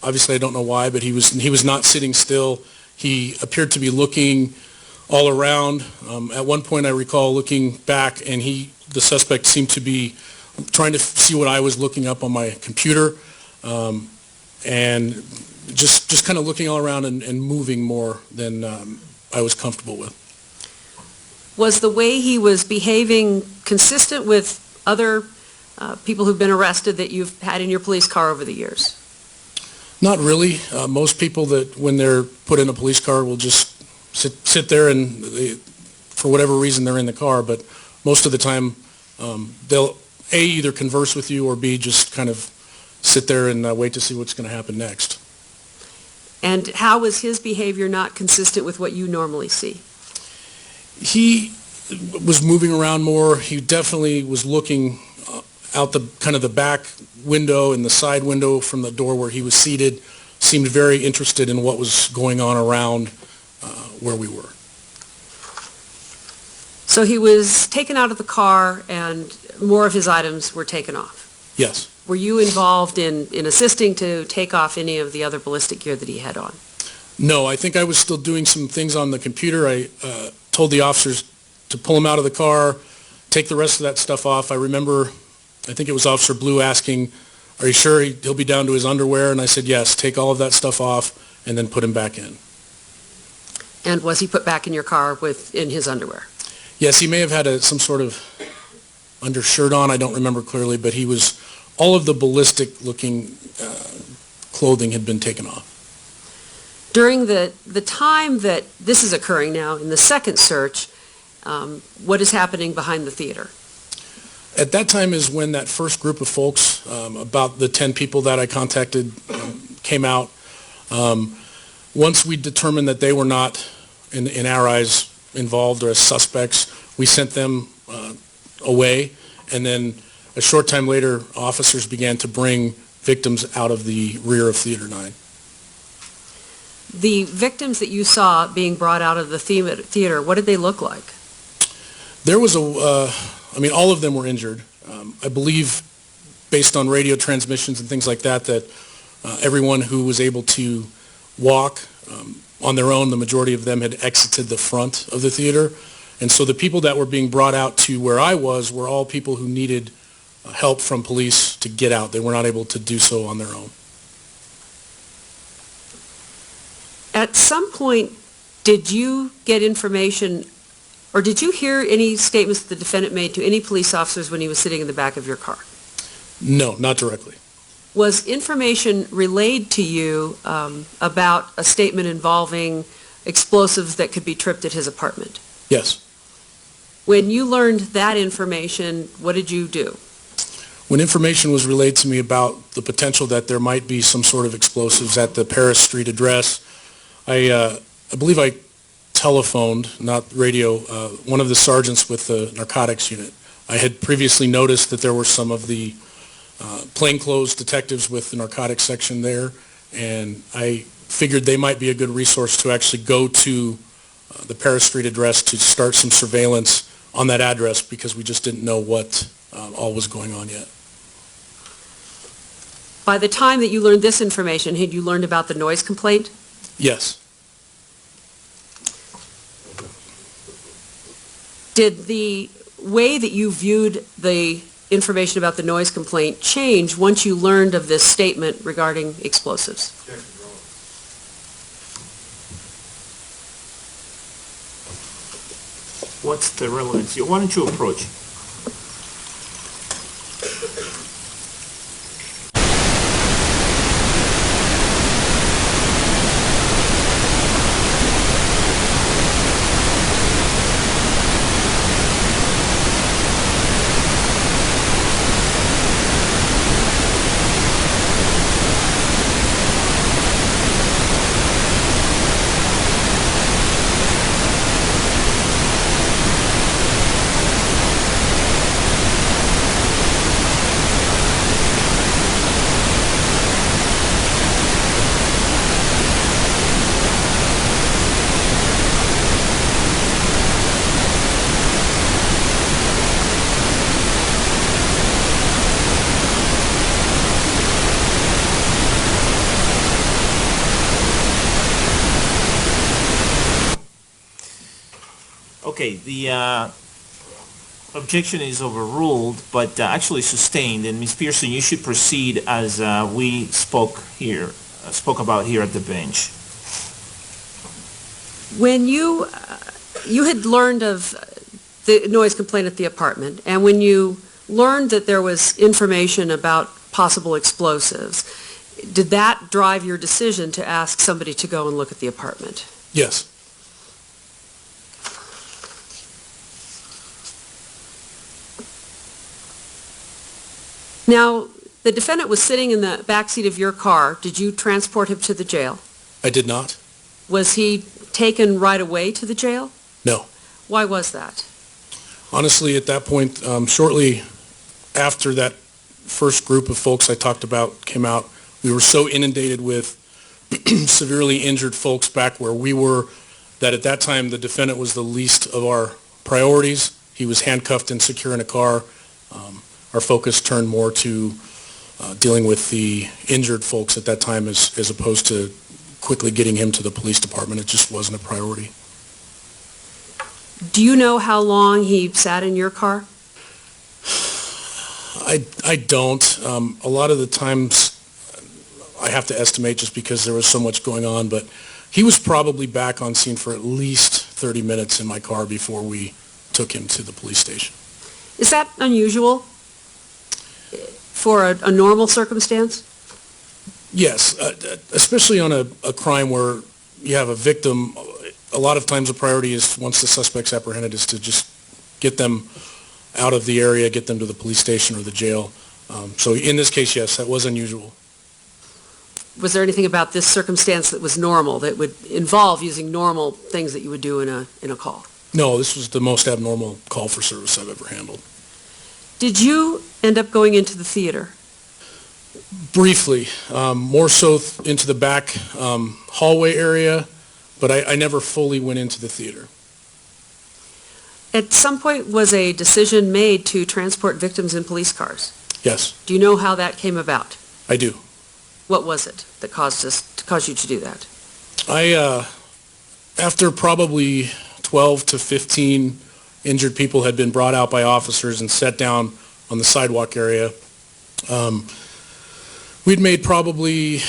Speaker 7: Obviously, I don't know why, but he was not sitting still. He appeared to be looking all around. At one point, I recall looking back, and the suspect seemed to be trying to see what I was looking up on my computer, and just kind of looking all around and moving more than I was comfortable with.
Speaker 2: Was the way he was behaving consistent with other people who've been arrested that you've had in your police car over the years?
Speaker 7: Not really. Most people that, when they're put in a police car, will just sit there and for whatever reason they're in the car, but most of the time they'll A, either converse with you, or B, just kind of sit there and wait to see what's going to happen next.
Speaker 2: And how was his behavior not consistent with what you normally see?
Speaker 7: He was moving around more. He definitely was looking out the kind of the back window and the side window from the door where he was seated, seemed very interested in what was going on around where we were.
Speaker 2: So he was taken out of the car and more of his items were taken off?
Speaker 7: Yes.
Speaker 2: Were you involved in assisting to take off any of the other ballistic gear that he had on?
Speaker 7: No, I think I was still doing some things on the computer. I told the officers to pull him out of the car, take the rest of that stuff off. I remember, I think it was Officer Blue asking, "Are you sure he'll be down to his underwear?" And I said, "Yes, take all of that stuff off and then put him back in."
Speaker 2: And was he put back in your car in his underwear?
Speaker 7: Yes, he may have had some sort of undershirt on. I don't remember clearly, but all of the ballistic-looking clothing had been taken off.
Speaker 2: During the time that this is occurring now, in the second search, what is happening behind the theater?
Speaker 7: At that time is when that first group of folks, about the 10 people that I contacted, came out. Once we determined that they were not, in our eyes, involved or as suspects, we sent them away, and then a short time later, officers began to bring victims out of the rear of Theater 9.
Speaker 2: The victims that you saw being brought out of the theater, what did they look like?
Speaker 7: There was all of them were injured. I believe, based on radio transmissions and things like that, that everyone who was able to walk on their own, the majority of them had exited the front of the theater. And so the people that were being brought out to where I was were all people who needed help from police to get out. They were not able to do so on their own.
Speaker 2: At some point, did you get information, or did you hear any statements that the defendant made to any police officers when he was sitting in the back of your car?
Speaker 7: No, not directly.
Speaker 2: Was information relayed to you about a statement involving explosives that could be tripped at his apartment?
Speaker 7: Yes.
Speaker 2: When you learned that information, what did you do?
Speaker 7: When information was relayed to me about the potential that there might be some sort of explosives at the Paris Street address, I believe I telephoned, not radio, one of the sergeants with the narcotics unit. I had previously noticed that there were some of the plainclothes detectives with the narcotics section there, and I figured they might be a good resource to actually go to the Paris Street address to start some surveillance on that address, because we just didn't know what all was going on yet.
Speaker 2: By the time that you learned this information, had you learned about the noise complaint?
Speaker 7: Yes.
Speaker 2: Did the way that you viewed the information about the noise complaint change once you learned of this statement regarding explosives?
Speaker 1: What's the relevance? Why don't you approach? Okay, the objection is overruled, but actually sustained. And Ms. Pearson, you should proceed as we spoke about here at the bench.
Speaker 2: When you had learned of the noise complaint at the apartment, and when you learned that there was information about possible explosives, did that drive your decision to ask somebody to go and look at the apartment?
Speaker 7: Yes.
Speaker 2: Now, the defendant was sitting in the backseat of your car. Did you transport him to the jail?
Speaker 7: I did not.
Speaker 2: Was he taken right away to the jail?
Speaker 7: No.
Speaker 2: Why was that?
Speaker 7: Honestly, at that point, shortly after that first group of folks I talked about came out, we were so inundated with severely injured folks back where we were that at that time the defendant was the least of our priorities. He was handcuffed and secure in a car. Our focus turned more to dealing with the injured folks at that time as opposed to quickly getting him to the police department. It just wasn't a priority.
Speaker 2: Do you know how long he sat in your car?
Speaker 7: I don't. A lot of the times I have to estimate just because there was so much going on, but he was probably back on scene for at least 30 minutes in my car before we took him to the police station.
Speaker 2: Is that unusual for a normal circumstance?
Speaker 7: Yes, especially on a crime where you have a victim. A lot of times the priority is, once the suspect's apprehended, is to just get them out of the area, get them to the police station or the jail. So in this case, yes, that was unusual.
Speaker 2: Was there anything about this circumstance that was normal, that would involve using normal things that you would do in a call?
Speaker 7: No, this was the most abnormal call for service I've ever handled.
Speaker 2: Did you end up going into the theater?
Speaker 7: Briefly, more so into the back hallway area, but I never fully went into the theater.
Speaker 2: At some point, was a decision made to transport victims in police cars?
Speaker 7: Yes,
Speaker 2: Do you know how that came about?
Speaker 7: I do.
Speaker 2: What was it that caused you to do that?
Speaker 7: After probably 12 to 15 injured people had been brought out by officers and set down on the sidewalk area, we'd made probably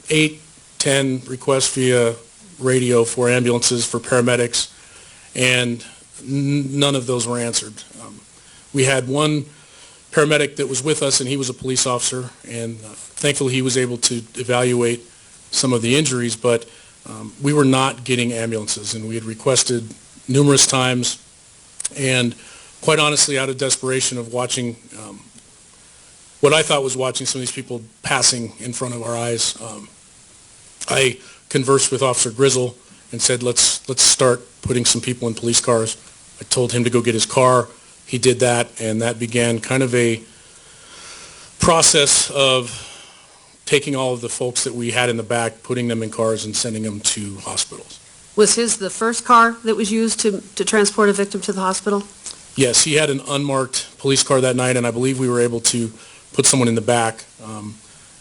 Speaker 7: 8, 10 requests via radio for ambulances, for paramedics, and none of those were answered. We had one paramedic that was with us, and he was a police officer, and thankfully he was able to evaluate some of the injuries, but we were not getting ambulances, and we had requested numerous times, and quite honestly, out of desperation of watching what I thought was watching some of these people passing in front of our eyes, I conversed with Officer Grizzle and said, let's start putting some people in police cars. I told him to go get his car. He did that, and that began kind of a process of taking all of the folks that we had in the back, putting them in cars and sending them to hospitals.
Speaker 2: Was his the first car that was used to transport a victim to the hospital?
Speaker 7: Yes, he had an unmarked police car that night, and I believe we were able to put someone in the back,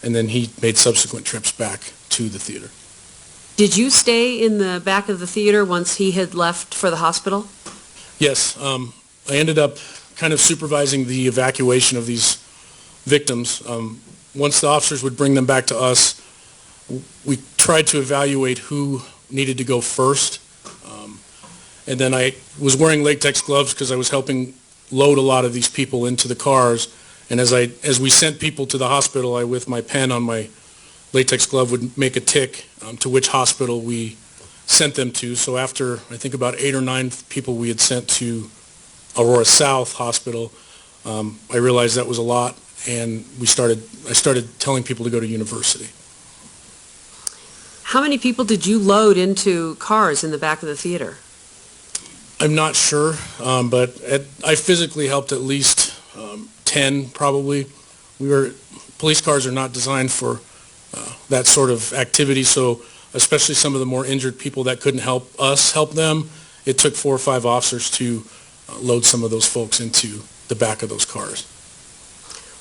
Speaker 7: and then he made subsequent trips back to the theater.
Speaker 2: Did you stay in the back of the theater once he had left for the hospital?
Speaker 7: Yes, I ended up kind of supervising the evacuation of these victims. Once the officers would bring them back to us, we tried to evaluate who needed to go first. And then I was wearing latex gloves because I was helping load a lot of these people into the cars. And as we sent people to the hospital, I, with my pen on my latex glove, would make a tick to which hospital we sent them to. So after, I think, about 8 or 9 people we had sent to Aurora South Hospital, I realized that was a lot, and I started telling people to go to university.
Speaker 2: How many people did you load into cars in the back of the theater?
Speaker 7: I'm not sure, but I physically helped at least 10 probably. Police cars are not designed for that sort of activity, so especially some of the more injured people that couldn't help us help them, it took 4 or 5 officers to load some of those folks into the back of those cars.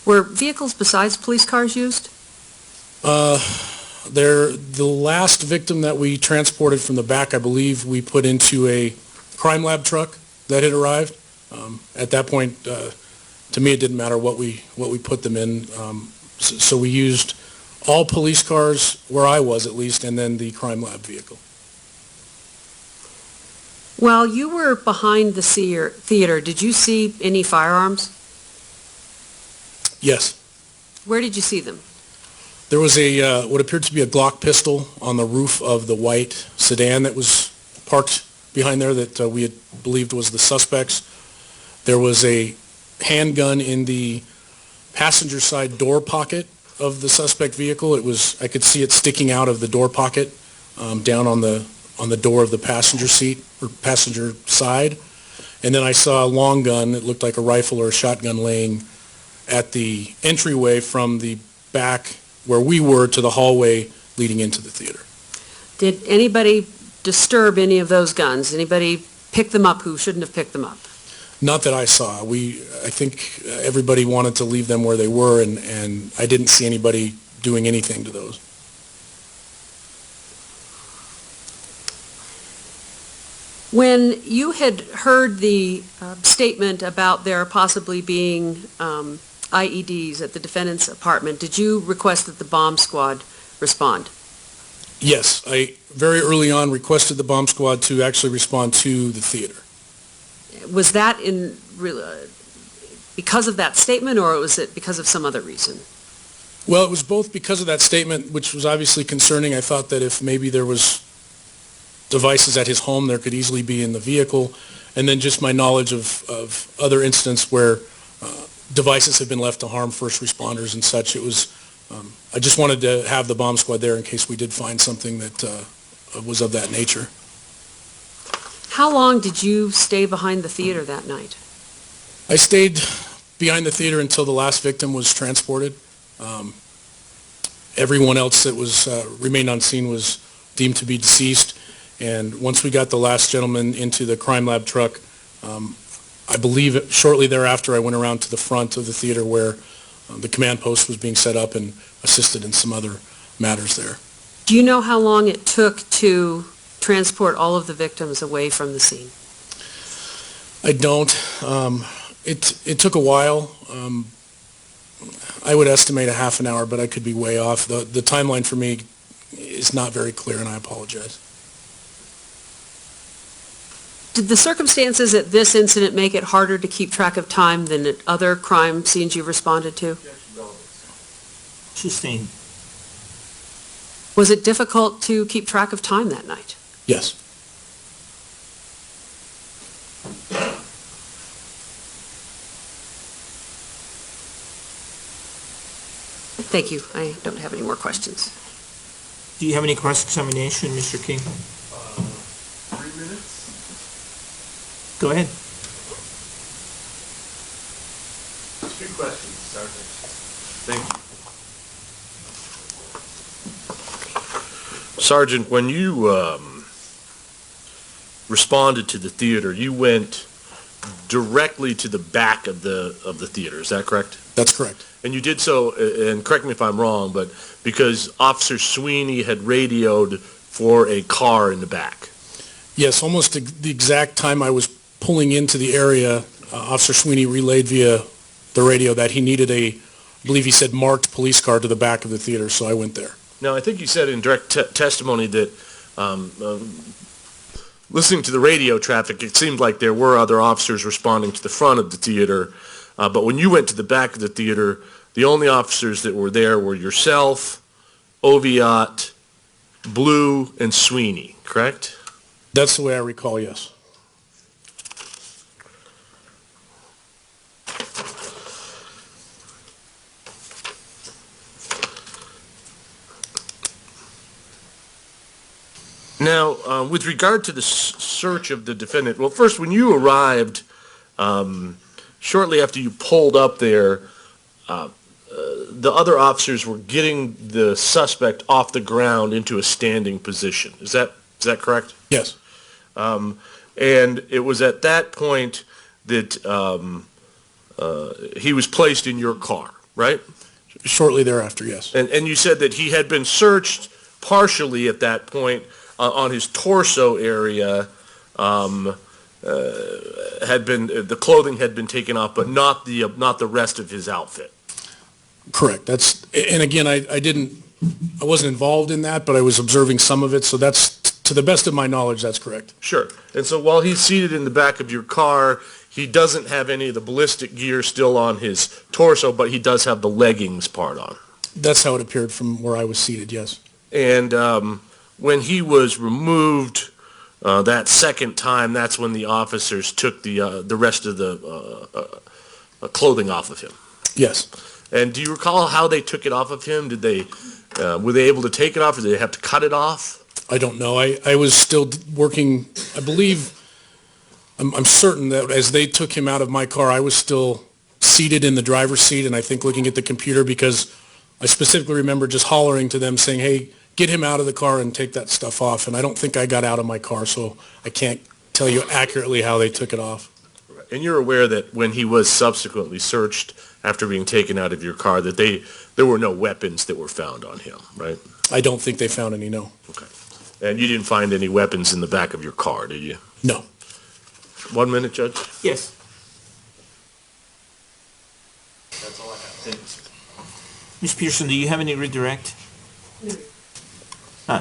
Speaker 2: Were vehicles besides police cars used?
Speaker 7: The last victim that we transported from the back, I believe we put into a crime lab truck that had arrived. At that point, to me, it didn't matter what we put them in. So we used all police cars, where I was at least, and then the crime lab vehicle.
Speaker 2: While you were behind the theater, did you see any firearms?
Speaker 7: Yes.
Speaker 2: Where did you see them?
Speaker 7: There was a what appeared to be a Glock pistol on the roof of the white sedan that was parked behind there that we had believed was the suspects. There was a handgun in the passenger side door pocket of the suspect vehicle. I could see it sticking out of the door pocket down on the door of the passenger seat or passenger side. And then I saw a long gun. It looked like a rifle or a shotgun laying at the entryway from the back where we were to the hallway leading into the theater.
Speaker 2: Did anybody disturb any of those guns? Anybody pick them up who shouldn't have picked them up?
Speaker 7: Not that I saw. I think everybody wanted to leave them where they were, and I didn't see anybody doing anything to those.
Speaker 2: When you had heard the statement about there possibly being IEDs at the defendant's apartment, did you request that the bomb squad respond?
Speaker 7: Yes, I very early on requested the bomb squad to actually respond to the theater.
Speaker 2: Was that because of that statement, or was it because of some other reason?
Speaker 7: Well, it was both because of that statement, which was obviously concerning. I thought that if maybe there was devices at his home, there could easily be in the vehicle, and then just my knowledge of other incidents where devices have been left to harm first responders and such. It was, I just wanted to have the bomb squad there in case we did find something that was of that nature.
Speaker 2: How long did you stay behind the theater that night?
Speaker 7: I stayed behind the theater until the last victim was transported, Everyone else that was remained on scene was deemed to be deceased. And once we got the last gentleman into the crime lab truck, I believe shortly thereafter I went around to the front of the theater where the command post was being set up and assisted in some other matters there.
Speaker 2: Do you know how long it took to transport all of the victims away from the scene?
Speaker 7: I don't. It took a while. I would estimate a half an hour, but I could be way off. The timeline for me is not very clear, and I apologize.
Speaker 2: Did the circumstances at this incident make it harder to keep track of time than at other crime scenes you've responded to?
Speaker 1: Sustained.
Speaker 2: Was it difficult to keep track of time that night?
Speaker 7: Yes.
Speaker 2: Thank you. I don't have any more questions.
Speaker 1: Do you have any cross-examination, Mr. King?
Speaker 5: 3 minutes?
Speaker 7: Go ahead.
Speaker 5: 2 questions, Sergeant. Thank you. Sergeant, when you responded to the theater, you went directly to the back of the theater. Is that correct?
Speaker 7: That's correct.
Speaker 5: And you did so, and correct me if I'm wrong, but because Officer Sweeney had radioed for a car in the back.
Speaker 7: Yes, almost the exact time I was pulling into the area, Officer Sweeney relayed via the radio that he needed I believe he said, marked police car to the back of the theater, so I went there.
Speaker 5: Now, I think you said in direct testimony that listening to the radio traffic, it seemed like there were other officers responding to the front of the theater, but when you went to the back of the theater, the only officers that were there were yourself, Oviatt, Blue, and Sweeney, correct?
Speaker 7: That's the way I recall, yes.
Speaker 5: Now, with regard to the search of the defendant, well, first, when you arrived, shortly after you pulled up there, the other officers were getting the suspect off the ground into a standing position. Is that correct?
Speaker 7: Yes.
Speaker 5: And it was at that point that he was placed in your car, right?
Speaker 7: Shortly thereafter, yes.
Speaker 5: And you said that he had been searched partially at that point on his torso area. The clothing had been taken off, but not the rest of his outfit.
Speaker 7: Correct. And again, I wasn't involved in that, but I was observing some of it, so that's, to the best of my knowledge, that's correct.
Speaker 5: Sure. And so while he's seated in the back of your car, he doesn't have any of the ballistic gear still on his torso, but he does have the leggings part on.
Speaker 7: That's how it appeared from where I was seated, yes.
Speaker 5: And when he was removed that second time, that's when the officers took the rest of the clothing off of him.
Speaker 7: Yes.
Speaker 5: And do you recall how they took it off of him? Were they able to take it off, or did they have to cut it off?
Speaker 7: I don't know. I was still working, I believe, I'm certain that as they took him out of my car, I was still seated in the driver's seat, and I think looking at the computer, because I specifically remember just hollering to them saying, hey, get him out of the car and take that stuff off. And I don't think I got out of my car, so I can't tell you accurately how they took it off.
Speaker 5: And you're aware that when he was subsequently searched after being taken out of your car, that there were no weapons that were found on him, right?
Speaker 7: I don't think they found any, no.
Speaker 5: Okay. And you didn't find any weapons in the back of your car, did you?
Speaker 7: No.
Speaker 5: 1 minute, Judge?
Speaker 1: Yes.
Speaker 5: That's all I have. Thanks.
Speaker 1: Ms. Pearson, do you have any redirect?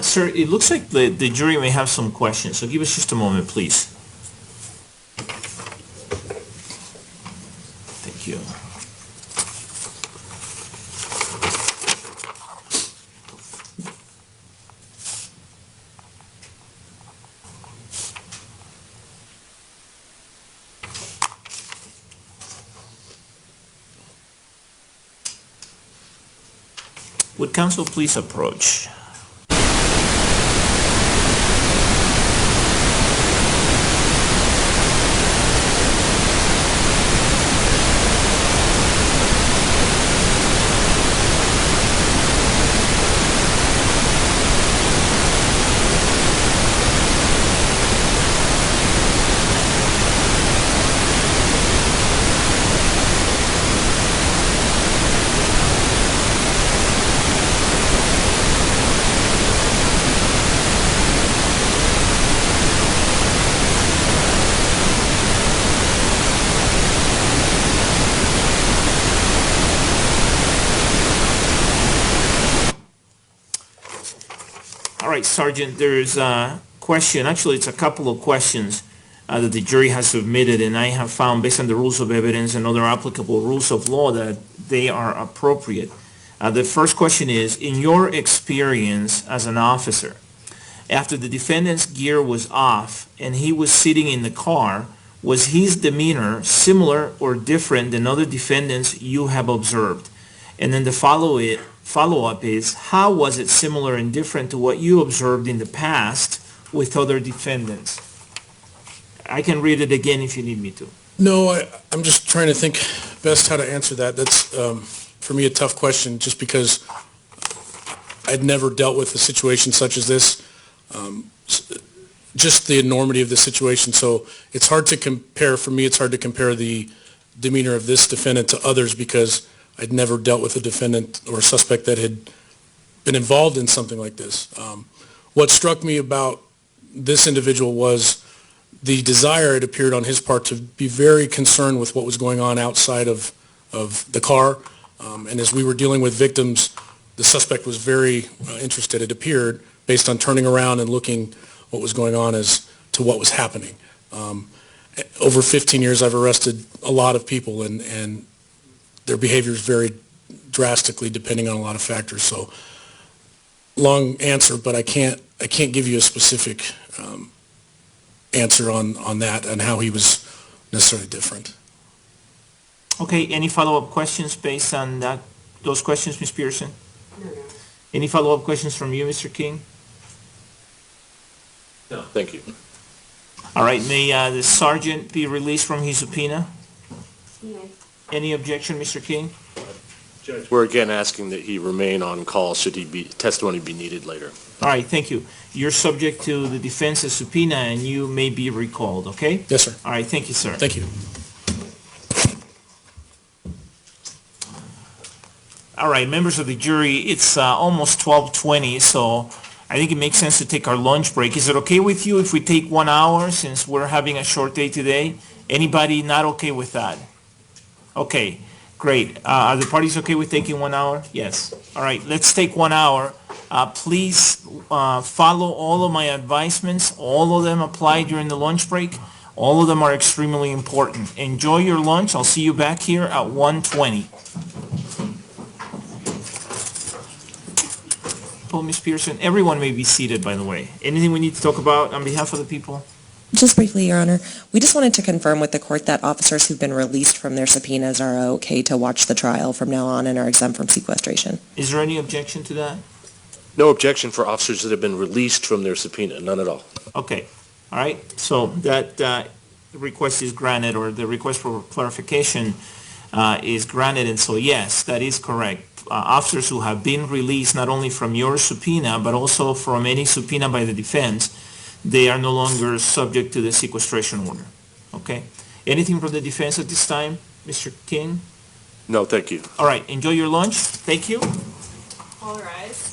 Speaker 1: Sir, it looks like the jury may have some questions, so give us just a moment, please. Thank you. Would counsel please approach? right, Sergeant, there's a question, actually, it's a couple of questions that the jury has submitted, and I have found, based on the rules of evidence and other applicable rules of law, that they are appropriate. The first question is, in your experience as an officer, after the defendant's gear was off and he was sitting in the car, was his demeanor similar or different than other defendants you have observed? And then the follow-up is, how was it similar and different to what you observed in the past with other defendants? I can read it again if you need me to.
Speaker 7: No, I'm just trying to think best how to answer that. That's, for me, a tough question, just because I'd never dealt with a situation such as this. Just the enormity of the situation. So it's hard to compare, for me, it's hard to compare the demeanor of this defendant to others because I'd never dealt with a defendant or a suspect that had been involved in something like this. What struck me about this individual was the desire, it appeared on his part, to be very concerned with what was going on outside of the car. And as we were dealing with victims, the suspect was very interested, it appeared, based on turning around and looking what was going on as to what was happening. Over 15 years, I've arrested a lot of people, and their behaviors vary drastically depending on a lot of factors. So, long answer, but I can't give you a specific answer on that and how he was necessarily different.
Speaker 1: Okay, any follow-up questions based on those questions, Ms. Pearson? No. Any follow-up questions from you, Mr. King?
Speaker 5: No, thank you.
Speaker 1: All right, may the sergeant be released from his subpoena?
Speaker 2: No.
Speaker 1: Any objection, Mr. King?
Speaker 5: Judge, we're again asking that he remain on call should testimony be needed later.
Speaker 1: All right, thank you. You're subject to the defense's subpoena, and you may be recalled, okay?
Speaker 7: Yes, sir.
Speaker 1: All right, thank you, sir.
Speaker 7: Thank you.
Speaker 1: All right, members of the jury, it's almost 12:20, so I think it makes sense to take our lunch break. Is it okay with you if we take 1 hour since we're having a short day today? Anybody not okay with that? Okay, great. Are the parties okay with taking 1 hour? Yes. All right, let's take 1 hour. Please follow all of my advisements. All of them apply during the lunch break. All of them are extremely important. Enjoy your lunch. I'll see you back here at 1:20. Oh, Ms. Pearson, everyone may be seated, by the way. Anything we need to talk about on behalf of the people?
Speaker 8: Just briefly, Your Honor, we just wanted to confirm with the court that officers who've been released from their subpoenas are okay to watch the trial from now on and are exempt from sequestration.
Speaker 1: Is there any objection to that?
Speaker 5: No objection for officers that have been released from their subpoena, none at all.
Speaker 1: Okay, all right. So that request is granted, or the request for clarification is granted, and so yes, that is correct. Officers who have been released not only from your subpoena, but also from any subpoena by the defense, they are no longer subject to the sequestration order. Okay? Anything from the defense at this time, Mr. King?
Speaker 5: No, thank you.
Speaker 1: All right, enjoy your lunch. Thank you.
Speaker 2: All rise.